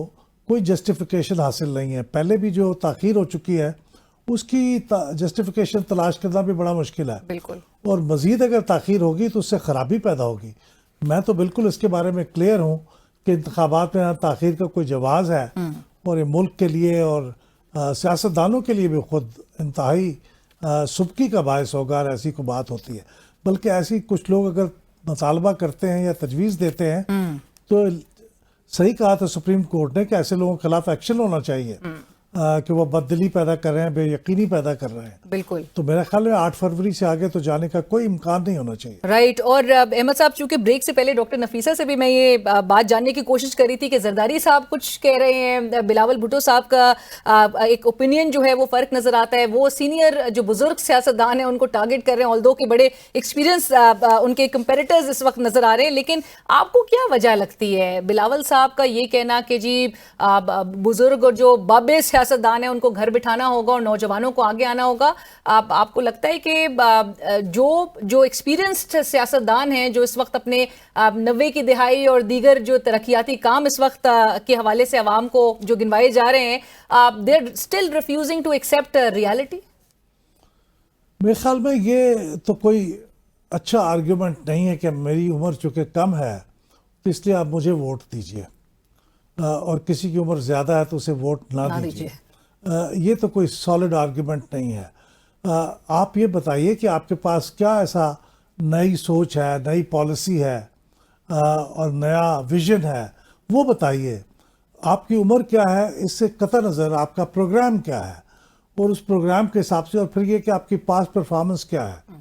کوئی جسٹیفیکیشن حاصل نہیں ہے. پہلے بھی جو تاخیر ہو چکی ہے اس کی جسٹیفیکیشن تلاش کرنا بھی بڑا مشکل ہے. بالکل. اور مزید اگر تاخیر ہوگی تو اس سے خرابی پیدا ہوگی. میں تو بالکل اس کے بارے میں کلیئر ہوں کہ انتخابات میں تاخیر کا کوئی جواز ہے، اور یہ ملک کے لیے اور سیاستدانوں کے لیے بھی خود انتہائی سبکی کا باعث ہوگا اور ایسی کوئی بات ہوتی ہے. بلکہ ایسی کچھ لوگ اگر مطالبہ کرتے ہیں یا تجویز دیتے ہیں تو صحیح کہا تھا سپریم کورٹ نے کہ ایسے لوگوں کے خلاف ایکشن ہونا چاہیے کہ وہ بددلی پیدا کر رہے ہیں، بے یقینی پیدا کر رہے ہیں. بالکل. تو میرے خیال میں 8 فروری سے آگے تو جانے کا کوئی امکان نہیں ہونا چاہیے. رائٹ. اور احمد صاحب چونکہ بریک سے پہلے ڈاکٹر نفیسہ سے بھی میں یہ بات جاننے کی کوشش کر رہی تھی کہ زرداری صاحب کچھ کہہ رہے ہیں، بلاول بھٹو صاحب کا ایک اوپینین جو ہے وہ فرق نظر آتا ہے. وہ سینئر جو بزرگ سیاستدان ہیں ان کو ٹارگٹ کر رہے ہیں، آلدو کہ بڑے ایکسپیرینس ان کے کمپیریٹرز اس وقت نظر آ رہے ہیں. لیکن آپ کو کیا وجہ لگتی ہے بلاول صاحب کا یہ کہنا کہ جی بزرگ اور جو بابے سیاستدان ہیں ان کو گھر بٹھانا ہوگا اور نوجوانوں کو آگے آنا ہوگا؟ آپ کو لگتا ہے کہ جو ایکسپیرینسڈ سیاستدان ہیں جو اس وقت اپنے 90 کی دہائی اور دیگر جو ترقیاتی کام اس وقت کے حوالے سے عوام کو جو گنوائے جا رہے ہیں، they are still refusing to accept reality؟ میرے خیال میں یہ تو کوئی اچھا آرگیومنٹ نہیں ہے کہ میری عمر چونکہ کم ہے تو اس لیے آپ مجھے ووٹ دیجئے، اور کسی کی عمر زیادہ ہے تو اسے ووٹ نہ دیجئے. یہ تو کوئی سالڈ آرگیومنٹ نہیں ہے. آپ یہ بتائیے کہ آپ کے پاس کیا ایسا نئی سوچ ہے، نئی پالیسی ہے اور نیا ویژن ہے، وہ بتائیے. آپ کی عمر کیا ہے اس سے قطع نظر آپ کا پروگرام کیا ہے، اور اس پروگرام کے حساب سے، اور پھر یہ کہ آپ کی پاس پرفارمنس کیا ہے.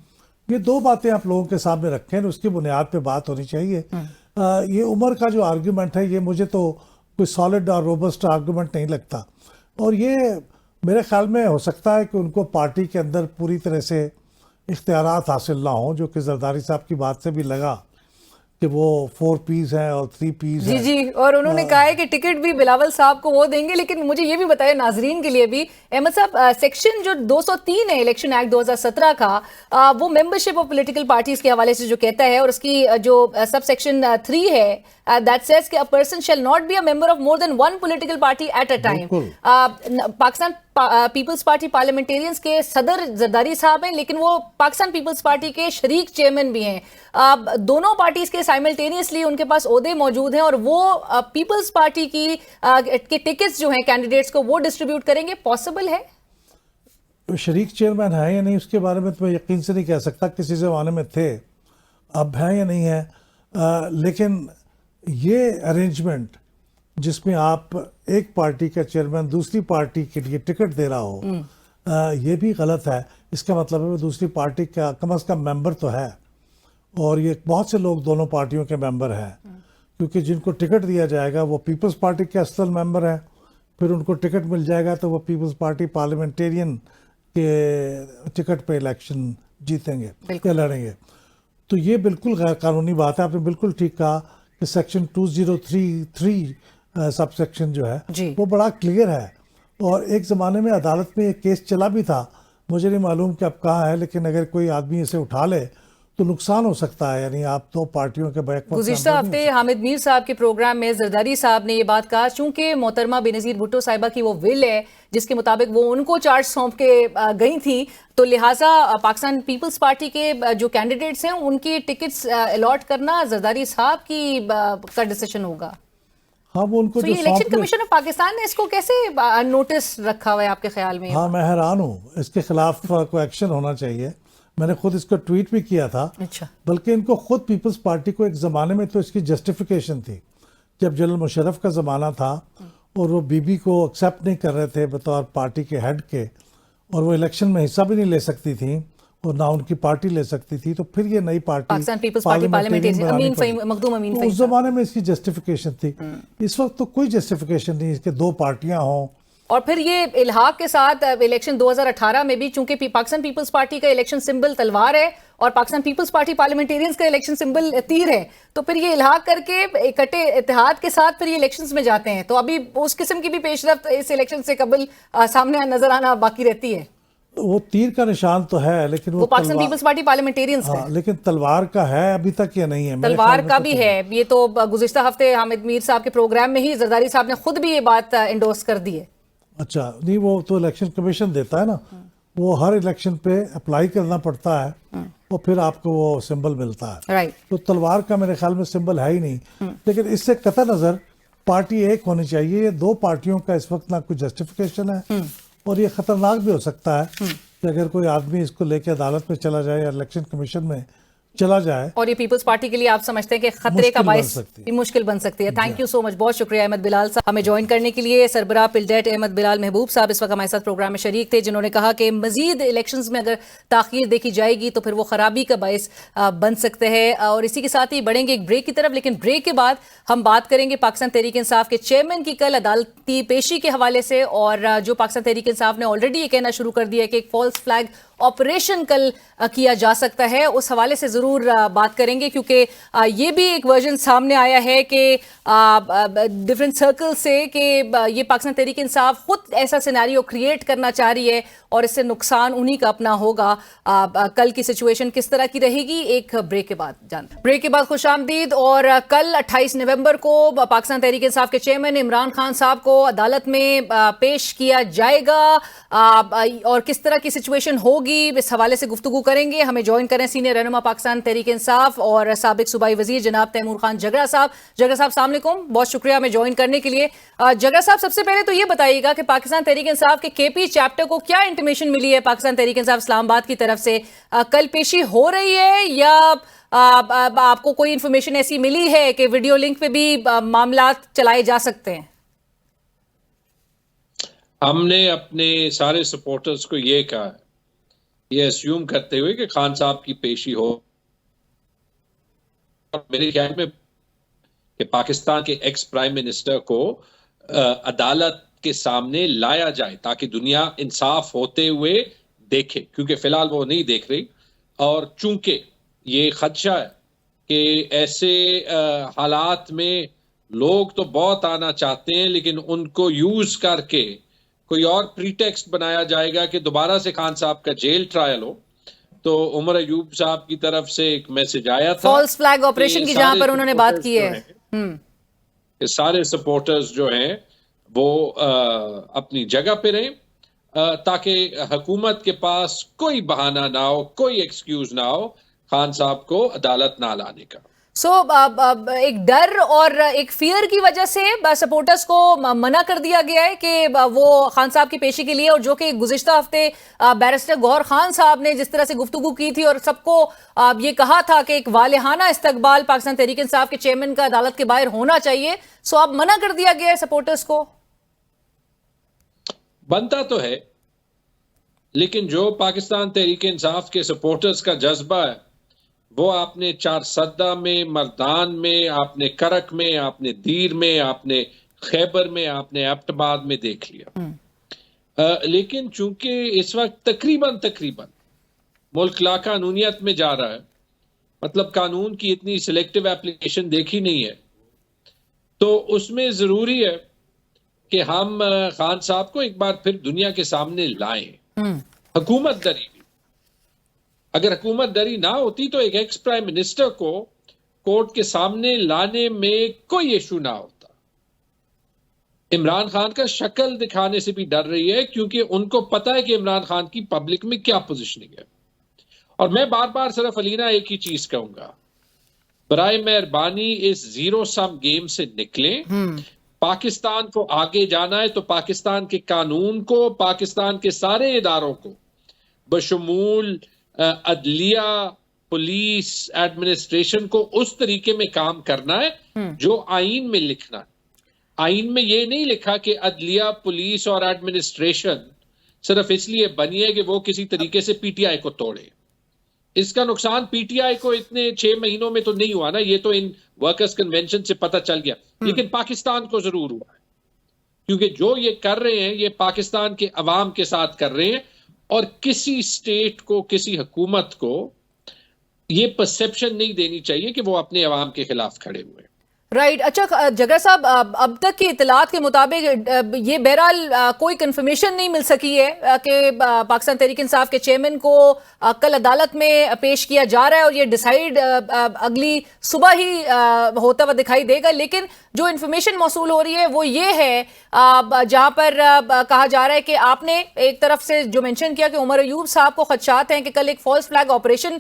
یہ دو باتیں آپ لوگوں کے سامنے رکھیں، اس کی بنیاد پہ بات ہونی چاہیے. یہ عمر کا جو آرگیومنٹ ہے یہ مجھے تو کوئی سالڈ اور روبسٹ آرگیومنٹ نہیں لگتا. اور یہ میرے خیال میں ہو سکتا ہے کہ ان کو پارٹی کے اندر پوری طرح سے اختیارات حاصل نہ ہوں، جو کہ زرداری صاحب کی بات سے بھی لگا کہ وہ 4 Ps ہیں اور 3 Ps ہیں. جی اور انہوں نے کہا ہے کہ ٹکٹ بھی بلاول صاحب کو وہ دیں گے. لیکن مجھے یہ بھی بتائیں ناظرین کے لیے بھی احمد صاحب، سیکشن جو 203 ہے الیکشن ایکٹ 2017 کا، وہ ممبرشپ آف پولیٹیکل پارٹیز کے حوالے سے جو کہتا ہے، اور اس کی جو سب سیکشن 3 ہے that says کہ a person shall not be a member of more than one political party at a time. Pakistan Peoples Party Parliamentarians کے صدر زرداری صاحب ہیں، لیکن وہ پاکستان پیپلز پارٹی کے شریک چیئرمین بھی ہیں. دونوں پارٹیز کے سائملٹینیسلی ان کے پاس عہدے موجود ہیں، اور وہ پیپلز پارٹی کے ٹکٹس جو ہیں کینڈیڈیٹس کو وہ ڈسٹریبیوٹ کریں گے. پاسبل ہے؟ شریک چیئرمین ہے یا نہیں اس کے بارے میں تو میں یقین سے نہیں کہہ سکتا. کسی زمانے میں تھے، اب ہیں یا نہیں ہے. لیکن یہ ارینجمنٹ جس میں آپ ایک پارٹی کا چیئرمین دوسری پارٹی کے لیے ٹکٹ دے رہا ہو، یہ بھی غلط ہے. اس کا مطلب ہے وہ دوسری پارٹی کا کم از کم ممبر تو ہے، اور یہ بہت سے لوگ دونوں پارٹیوں کے ممبر ہیں، کیونکہ جن کو ٹکٹ دیا جائے گا وہ پیپلز پارٹی کے اصل ممبر ہیں. پھر ان کو ٹکٹ مل جائے گا تو وہ پیپلز پارٹی پارلیمنٹیرین کے ٹکٹ پہ الیکشن جیتیں گے یا لڑیں گے. تو یہ بالکل غیر قانونی بات ہے. آپ نے بالکل ٹھیک کہا کہ سیکشن 2033 سب سیکشن جو ہے وہ بڑا کلیئر ہے. اور ایک زمانے میں عدالت میں ایک کیس چلا بھی تھا، مجھے نہیں معلوم کہ اب کہاں ہے، لیکن اگر کوئی آدمی اسے اٹھا لے تو نقصان ہو سکتا ہے. یعنی آپ دو پارٹیوں کے بیک وقت. گزشتہ ہفتے حامد میر صاحب کے پروگرام میں زرداری صاحب نے یہ بات کہا، چونکہ محترمہ بینظیر بھٹو صاحبہ کی وہ ول ہے جس کے مطابق وہ ان کو چارج سونپ کے گئی تھیں، تو لہٰذا پاکستان پیپلز پارٹی کے جو کینڈیڈیٹس ہیں ان کی ٹکٹس الاٹ کرنا زرداری صاحب کا ڈیسیشن ہوگا. ہاں وہ ان کو یہ الیکشن کمیشن آف پاکستان نے اس کو کیسے نوٹس رکھا ہوا ہے آپ کے خیال میں؟ ہاں میں حیران ہوں. اس کے خلاف کوئی ایکشن ہونا چاہیے. میں نے خود اس کو ٹویٹ بھی کیا تھا. بلکہ ان کو خود پیپلز پارٹی کو ایک زمانے میں تو اس کی جسٹیفیکیشن تھی، جب جنرل مشرف کا زمانہ تھا اور وہ بی بی کو ایکسیپٹ نہیں کر رہے تھے بطور پارٹی کے ہیڈ کے، اور وہ الیکشن میں حصہ بھی نہیں لے سکتی تھیں اور نہ ان کی پارٹی لے سکتی تھی، تو پھر یہ نئی پارٹی پاکستان پیپلز پارٹی پارلیمنٹرین امین فہیم مخدوم امین فہیم اس زمانے میں اس کی جسٹیفیکیشن تھی. اس وقت تو کوئی جسٹیفیکیشن نہیں اس کے دو پارٹیاں ہوں. اور پھر یہ الحاق کے ساتھ الیکشن 2018 میں بھی چونکہ پاکستان پیپلز پارٹی کا الیکشن سمبل تلوار ہے اور پاکستان پیپلز پارٹی پارلیمنٹیرینز کا الیکشن سمبل تیر ہے، تو پھر یہ الحاق کر کے اکٹھے اتحاد کے ساتھ پھر یہ الیکشنز میں جاتے ہیں. تو ابھی اس قسم کی بھی پیش رفت اس الیکشن سے قبل سامنے نظر آنا باقی رہتی ہے. وہ تیر کا نشان تو ہے لیکن وہ پاکستان پیپلز پارٹی پارلیمنٹیرینز کا لیکن تلوار کا ہے ابھی تک یا نہیں ہے؟ تلوار کا بھی ہے. یہ تو گزشتہ ہفتے حامد میر صاحب کے پروگرام میں ہی زرداری صاحب نے خود بھی یہ بات انڈورس کر دی ہے. اچھا نہیں، وہ تو الیکشن کمیشن دیتا ہے نا، وہ ہر الیکشن پہ اپلائی کرنا پڑتا ہے اور پھر آپ کو وہ سمبل ملتا ہے. تو تلوار کا میرے خیال میں سمبل ہے ہی نہیں. لیکن اس سے قطع نظر پارٹی ایک ہونی چاہیے. یہ دو پارٹیوں کا اس وقت نہ کوئی جسٹیفیکیشن ہے اور یہ خطرناک بھی ہو سکتا ہے کہ اگر کوئی آدمی اس کو لے کے عدالت میں چلا جائے یا الیکشن کمیشن میں چلا جائے، اور یہ پیپلز پارٹی کے لیے آپ سمجھتے ہیں کہ خطرے کا باعث بھی مشکل بن سکتی ہے. تھینک یو سو مچ، بہت شکریہ احمد بلال صاحب ہمیں جوائن کرنے کے لیے. سربراہ پلڈیٹ احمد بلال محبوب صاحب اس وقت ہمارے ساتھ پروگرام میں شریک تھے، جنہوں نے کہا کہ مزید الیکشنز میں اگر تاخیر دیکھی جائے گی تو پھر وہ خرابی کا باعث بن سکتے ہیں. اور اسی کے ساتھ ہی بڑھیں گے ایک بریک کی طرف، لیکن بریک کے بعد ہم بات کریں گے پاکستان تحریک انصاف کے چیئرمین کی کل عدالتی پیشی کے حوالے سے، اور جو پاکستان تحریک انصاف نے آلریڈی یہ کہنا شروع کر دیا ہے کہ ایک فالس فلیگ آپریشن کل کیا جا سکتا ہے، اس حوالے سے ضرور بات کریں گے، کیونکہ یہ بھی ایک ورژن سامنے آیا ہے کہ ڈیفرنٹ سرکل سے کہ یہ پاکستان تحریک انصاف خود ایسا سیناریو کریٹ کرنا چاہ رہی ہے اور اس سے نقصان انہی کا اپنا ہوگا. کل کی سچویشن کس طرح کی رہے گی، ایک بریک کے بعد جانتے ہیں. بریک کے بعد خوش آمدید. اور کل 28 نومبر کو پاکستان تحریک انصاف کے چیئرمین عمران خان صاحب کو عدالت میں پیش کیا جائے گا، اور کس طرح کی سچویشن ہوگی اس حوالے سے گفتگو کریں گے. ہمیں جوائن کریں سینئر رہنما پاکستان تحریک انصاف اور سابق صوبائی وزیر جناب تیمور خان جگرا صاحب. جگرا صاحب السلام علیکم، بہت شکریہ ہمیں جوائن کرنے کے لیے. جگرا صاحب سب سے پہلے تو یہ بتائیے گا کہ پاکستان تحریک انصاف کے کے پی چیپٹر کو کیا انٹیمیشن ملی ہے پاکستان تحریک انصاف اسلام آباد کی طرف سے؟ کل پیشی ہو رہی ہے یا آپ کو کوئی انفارمیشن ایسی ملی ہے کہ ویڈیو لنک پہ بھی معاملات چلائے جا سکتے ہیں؟ ہم نے اپنے سارے سپورٹرز کو یہ کہا ہے، یہ اسیوم کرتے ہوئے کہ خان صاحب کی پیشی ہو. میرے خیال میں کہ پاکستان کے ایکس پرائم منسٹر کو عدالت کے سامنے لایا جائے تاکہ دنیا انصاف ہوتے ہوئے دیکھے، کیونکہ فی الحال وہ نہیں دیکھ رہی. اور چونکہ یہ خدشہ ہے کہ ایسے حالات میں لوگ تو بہت آنا چاہتے ہیں لیکن ان کو یوز کر کے کوئی اور پریٹیکسٹ بنایا جائے گا کہ دوبارہ سے خان صاحب کا جیل ٹرائل ہو. تو عمر ایوب صاحب کی طرف سے ایک میسج آیا تھا فالس فلیگ آپریشن کی جہاں پر انہوں نے بات کی ہے کہ سارے سپورٹرز جو ہیں وہ اپنی جگہ پہ رہیں تاکہ حکومت کے پاس کوئی بہانہ نہ ہو، کوئی ایکسکیوز نہ ہو خان صاحب کو عدالت نہ لانے کا. ایک ڈر اور ایک فیئر کی وجہ سے سپورٹرز کو منع کر دیا گیا ہے کہ وہ خان صاحب کی پیشی کے لیے، اور جو کہ گزشتہ ہفتے بیرسٹر گوہر خان صاحب نے جس طرح سے گفتگو کی تھی اور سب کو یہ کہا تھا کہ ایک والہانہ استقبال پاکستان تحریک انصاف کے چیئرمین کا عدالت کے باہر ہونا چاہیے، سو اب منع کر دیا گیا ہے سپورٹرز کو. بنتا تو ہے، لیکن جو پاکستان تحریک انصاف کے سپورٹرز کا جذبہ ہے وہ آپ نے چارسدہ میں، مردان میں، آپ نے کرک میں، آپ نے دیر میں، آپ نے خیبر میں، آپ نے ایبٹ آباد میں دیکھ لیا. لیکن چونکہ اس وقت تقریباً ملک لا قانونیت میں جا رہا ہے، مطلب قانون کی اتنی سلیکٹیو اپلیکیشن دیکھی نہیں ہے، تو اس میں ضروری ہے کہ ہم خان صاحب کو ایک بار پھر دنیا کے سامنے لائیں. حکومت دری، اگر حکومت دری نہ ہوتی تو ایک ایکس پرائم منسٹر کو کورٹ کے سامنے لانے میں کوئی ایشو نہ ہوتا. عمران خان کا شکل دکھانے سے بھی ڈر رہی ہے کیونکہ ان کو پتا ہے کہ عمران خان کی پبلک میں کیا پوزیشننگ ہے. اور میں بار بار صرف علینا ایک ہی چیز کہوں گا، برائے مہربانی اس زیرو سم گیم سے نکلیں. پاکستان کو آگے جانا ہے تو پاکستان کے قانون کو، پاکستان کے سارے اداروں کو بشمول عدلیہ، پولیس، ایڈمنسٹریشن کو اس طریقے میں کام کرنا ہے جو آئین میں لکھنا ہے. آئین میں یہ نہیں لکھا کہ عدلیہ، پولیس اور ایڈمنسٹریشن صرف اس لیے بنی ہے کہ وہ کسی طریقے سے پی ٹی آئی کو توڑے. اس کا نقصان پی ٹی آئی کو اتنے 6 مہینوں میں تو نہیں ہوا نا, یہ تو ان ورکرز کنونشن سے پتہ چل گیا, لیکن پاکستان کو ضرور ہوا ہے, کیونکہ جو یہ کر رہے ہیں یہ پاکستان کے عوام کے ساتھ کر رہے ہیں, اور کسی اسٹیٹ کو, کسی حکومت کو یہ پرسپشن نہیں دینی چاہیے کہ وہ اپنے عوام کے خلاف کھڑے ہوئے ہیں. رائٹ. اچھا جگر صاحب, اب تک کی اطلاعات کے مطابق یہ بہرحال کوئی کنفرمیشن نہیں مل سکی ہے کہ پاکستان تحریک انصاف کے چیئرمین کو کل عدالت میں پیش کیا جا رہا ہے, اور یہ ڈیسائیڈ اگلی صبح ہی ہوتا ہوا دکھائی دے گا, لیکن جو انفارمیشن موصول ہو رہی ہے وہ یہ ہے جہاں پر کہا جا رہا ہے کہ آپ نے ایک طرف سے جو مینشن کیا کہ عمر ایوب صاحب کو خدشات ہیں کہ کل ایک فالس فلیگ آپریشن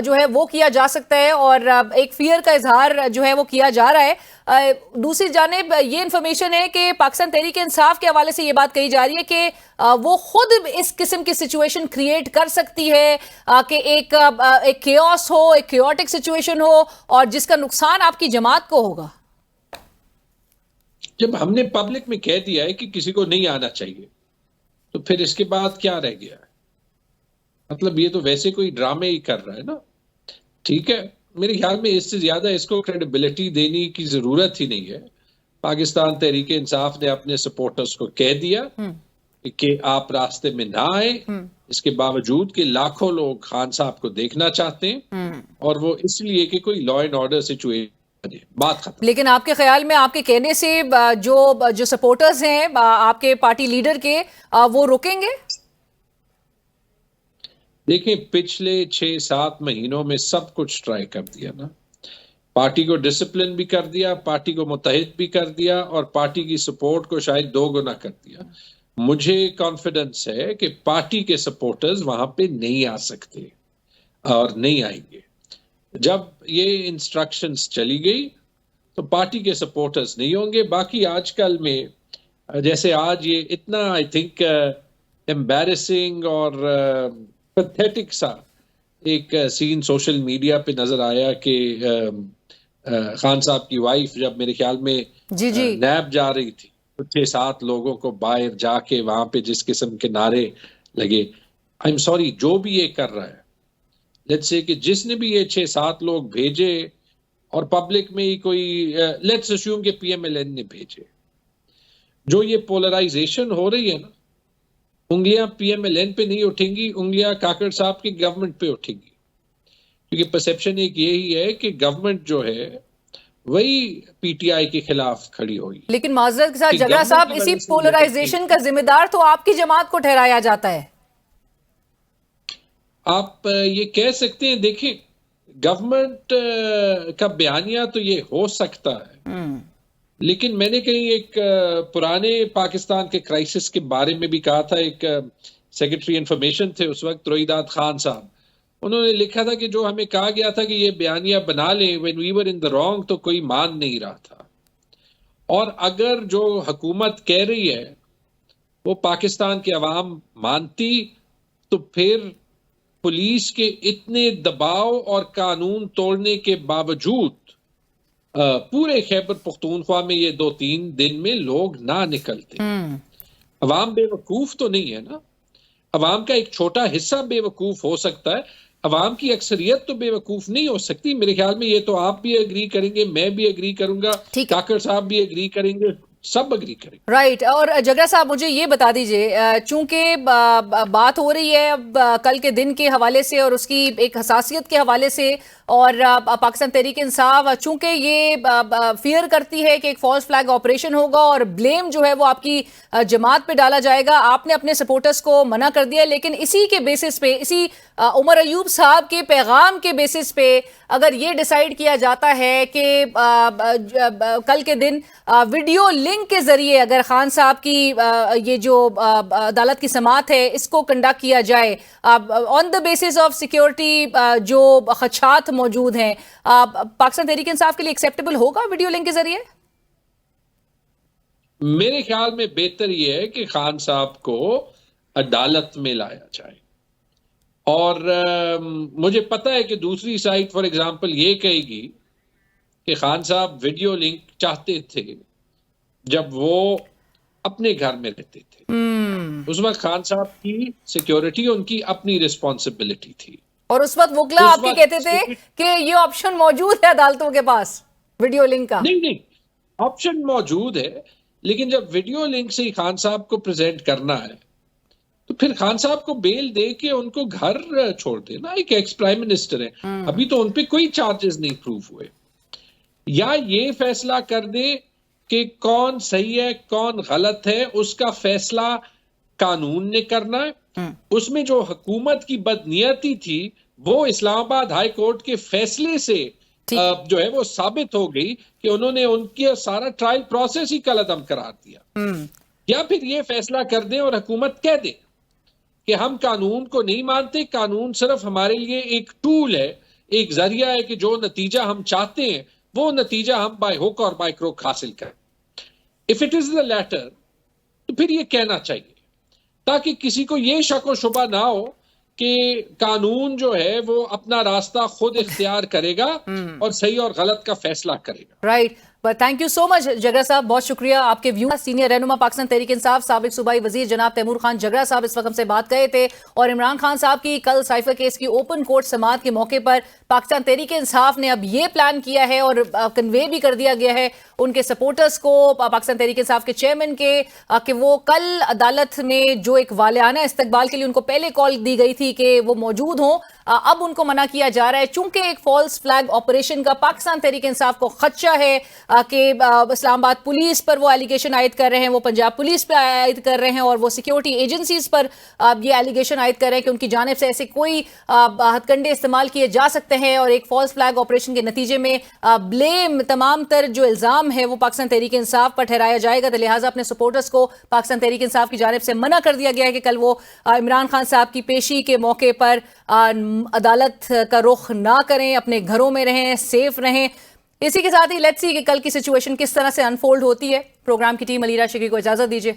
جو ہے وہ کیا جا سکتا ہے, اور ایک فیئر کا اظہار جو ہے وہ کیا جا رہا ہے. دوسری جانب یہ انفارمیشن ہے کہ پاکستان تحریک انصاف کے حوالے سے یہ بات کہی جا رہی ہے کہ وہ خود اس قسم کی سچویشن کریٹ کر سکتی ہے کہ ایک کیوس ہو, ایک کیوٹک سچویشن ہو, اور جس کا نقصان آپ کی جماعت کو ہوگا. جب ہم نے پبلک میں کہہ دیا ہے کہ کسی کو نہیں آنا چاہیے, تو پھر اس کے بعد کیا رہ گیا ہے؟ مطلب یہ تو ویسے کوئی ڈرامے ہی کر رہا ہے نا. ٹھیک ہے, میرے خیال میں اس سے زیادہ اس کو کریڈیبلٹی دینے کی ضرورت ہی نہیں ہے. پاکستان تحریک انصاف نے اپنے سپورٹرز کو کہہ دیا کہ آپ راستے میں نہ آئیں, اس کے باوجود کہ لاکھوں لوگ خان صاحب کو دیکھنا چاہتے ہیں, اور وہ اس لیے کہ کوئی لا اینڈ آرڈر سچویشن, بات ختم. لیکن آپ کے خیال میں آپ کے کہنے سے جو سپورٹرز ہیں آپ کے پارٹی لیڈر کے, وہ رکیں گے؟ دیکھیں, پچھلے 6-7 مہینوں میں سب کچھ ٹرائی کر دیا نا. پارٹی کو ڈسپلن بھی کر دیا, پارٹی کو متحد بھی کر دیا, اور پارٹی کی سپورٹ کو شاید 2 گنا کر دیا. مجھے کانفیڈنس ہے کہ پارٹی کے سپورٹرز وہاں پہ نہیں آ سکتے اور نہیں آئیں گے. جب یہ انسٹرکشنز چلی گئی تو پارٹی کے سپورٹرز نہیں ہوں گے. باقی آج کل میں جیسے آج یہ اتنا آئی تھنک ایمبیرسنگ اور پیتھیٹک سا ایک سین سوشل میڈیا پہ نظر آیا کہ خان صاحب کی وائف جب میرے خیال میں نیب جا رہی تھی, 6-7 لوگوں کو باہر جا کے وہاں پہ جس قسم کے نعرے لگے. آئی ایم سوری, جو بھی یہ کر رہا ہے, لیٹس سے کہ جس نے بھی یہ 6-7 لوگ بھیجے, اور پبلک میں ہی کوئی لیٹس اسیوم کہ پی ایم ایل این نے بھیجے, جو یہ پولرائزیشن ہو رہی ہے نا, انگلیاں پی ایم ایل این پہ نہیں اٹھیں گی, انگلیاں کاکڑ صاحب کی گورنمنٹ پہ اٹھیں گی, کیونکہ پرسپشن ایک یہی ہے کہ گورنمنٹ جو ہے وہی پی ٹی آئی کے خلاف کھڑی ہوئی. لیکن معذرت کے ساتھ جگہ صاحب, اسی پولرائزیشن کا ذمہ دار تو آپ کی جماعت کو ٹھہرایا جاتا ہے. آپ یہ کہہ سکتے ہیں, دیکھیں گورنمنٹ کا بیانیہ تو یہ ہو سکتا ہے, لیکن میں نے کہیں ایک پرانے پاکستان کے کرائسس کے بارے میں بھی کہا تھا. ایک سیکرٹری انفارمیشن تھے اس وقت, رویداد خان صاحب, انہوں نے لکھا تھا کہ جو ہمیں کہا گیا تھا کہ یہ بیانیہ بنا لیں when we were in the wrong, تو کوئی مان نہیں رہا تھا. اور اگر جو حکومت کہہ رہی ہے وہ پاکستان کے عوام مانتی, تو پھر پولیس کے اتنے دباؤ اور قانون توڑنے کے باوجود پورے خیبر پختونخوا میں یہ 2-3 دن میں لوگ نہ نکلتے. عوام بے وقوف تو نہیں ہے نا, عوام کا ایک چھوٹا حصہ بے وقوف ہو سکتا ہے, عوام کی اکثریت تو بے وقوف نہیں ہو سکتی. میرے خیال میں یہ تو آپ بھی اگری کریں گے, میں بھی اگری کروں گا, کاکڑ صاحب بھی اگری کریں گے, سب اگری کریں. رائٹ. اور جگہ صاحب مجھے یہ بتا دیجئے, چونکہ بات ہو رہی ہے اب کل کے دن کے حوالے سے اور اس کی ایک حساسیت کے حوالے سے, اور پاکستان تحریک انصاف چونکہ یہ فیئر کرتی ہے کہ ایک فالس فلیگ آپریشن ہوگا اور بلیم جو ہے وہ آپ کی جماعت پہ ڈالا جائے گا, آپ نے اپنے سپورٹرز کو منع کر دیا. لیکن اسی کے بیسس پہ, اسی عمر ایوب صاحب کے پیغام کے بیسس پہ اگر یہ ڈیسائیڈ کیا جاتا ہے کہ کل کے دن ویڈیو لنک کے ذریعے اگر خان صاحب کی یہ جو عدالت کی سماعت ہے اس کو کنڈکٹ کیا جائے آن دا بیسس آف سیکیورٹی جو خدشات موجود ہیں, پاکستان تحریک انصاف کے لیے ایکسیپٹیبل ہوگا ویڈیو لنک کے ذریعے؟ میرے خیال میں بہتر یہ ہے کہ خان صاحب کو عدالت میں لایا جائے. اور مجھے پتا ہے کہ دوسری سائڈ فار ایگزامپل یہ کہے گی کہ خان صاحب ویڈیو لنک چاہتے تھے جب وہ اپنے گھر میں رہتے تھے, اس وقت خان صاحب کی سیکیورٹی ان کی اپنی رسپانسبلٹی تھی. اور اس وقت وکلا آپ کے کہتے تھے کہ یہ آپشن موجود ہے عدالتوں کے پاس ویڈیو لنک کا. نہیں آپشن موجود ہے، لیکن جب ویڈیو لنک سے خان صاحب کو پریزنٹ کرنا ہے تو پھر خان صاحب کو بیل دے کے ان کو گھر چھوڑ دے نا. ایک ایکس پرائم منسٹر ہے، ابھی تو ان پہ کوئی چارجز نہیں پروو ہوئے. یا یہ فیصلہ کر دے کہ کون صحیح ہے کون غلط ہے، اس کا فیصلہ قانون نے کرنا ہے. اس میں جو حکومت کی بدنیتی تھی وہ اسلام آباد ہائی کورٹ کے فیصلے سے جو ہے وہ ثابت ہو گئی کہ انہوں نے ان کی سارا ٹرائل پروسیس ہی کالعدم قرار دیا. یا پھر یہ فیصلہ کر دیں اور حکومت کہہ دے کہ ہم قانون کو نہیں مانتے، قانون صرف ہمارے لیے ایک ٹول ہے، ایک ذریعہ ہے کہ جو نتیجہ ہم چاہتے ہیں وہ نتیجہ ہم بائی ہوک اور بائی کروک حاصل کریں. If it is the letter تو پھر یہ کہنا چاہیے تاکہ کسی کو یہ شک و شبہ نہ ہو کہ قانون جو ہے وہ اپنا راستہ خود اختیار کرے گا اور صحیح اور غلط کا فیصلہ کرے گا. رائٹ. تھینک یو سو مچ جگرا صاحب، بہت شکریہ آپ کے ویو. سینئر رہنما پاکستان تحریک انصاف سابق صوبائی وزیر جناب تیمور خان جگرا صاحب اس وقت ہم سے بات کرے تھے. اور عمران خان صاحب کی کل سائفر کیس کی اوپن کورٹ سماعت کے موقع پر پاکستان تحریک انصاف نے اب یہ پلان کیا ہے اور کنوے بھی کر دیا گیا ہے ان کے سپورٹرز کو، پاکستان تحریک انصاف کے چیئرمین کے، کہ وہ کل عدالت میں جو ایک والیانہ استقبال کے لیے ان کو پہلے کال دی گئی تھی کہ وہ موجود ہوں، اب ان کو منع کیا جا رہا ہے چونکہ ایک فالس فلیگ آپریشن کا پاکستان تحریک انصاف کو خدشہ ہے کہ اسلام آباد پولیس پر وہ ایلیگیشن عائد کر رہے ہیں، وہ پنجاب پولیس پہ عائد کر رہے ہیں اور وہ سیکیورٹی ایجنسیز پر یہ ایلیگیشن عائد کر رہے ہیں کہ ان کی جانب سے ایسے کوئی ہتھ کنڈے استعمال کیے جا سکتے ہیں اور ایک فالس فلیگ آپریشن کے نتیجے میں بلیم تمام تر جو الزام ہے وہ پاکستان تحریک انصاف پر ٹھہرایا جائے گا. تو لہٰذا اپنے سپورٹرز کو پاکستان تحریک انصاف کی جانب سے منع کر دیا گیا ہے کہ کل وہ عمران خان صاحب کی پیشی کے موقع پر عدالت کا رخ نہ کریں، اپنے گھروں میں رہیں، سیف رہیں. اسی کے ساتھ ہی لیٹس سی کہ کل کی سچویشن کس طرح سے انفولڈ ہوتی ہے. پروگرام کی ٹیم علیرا شکی کو اجازت دیجیے.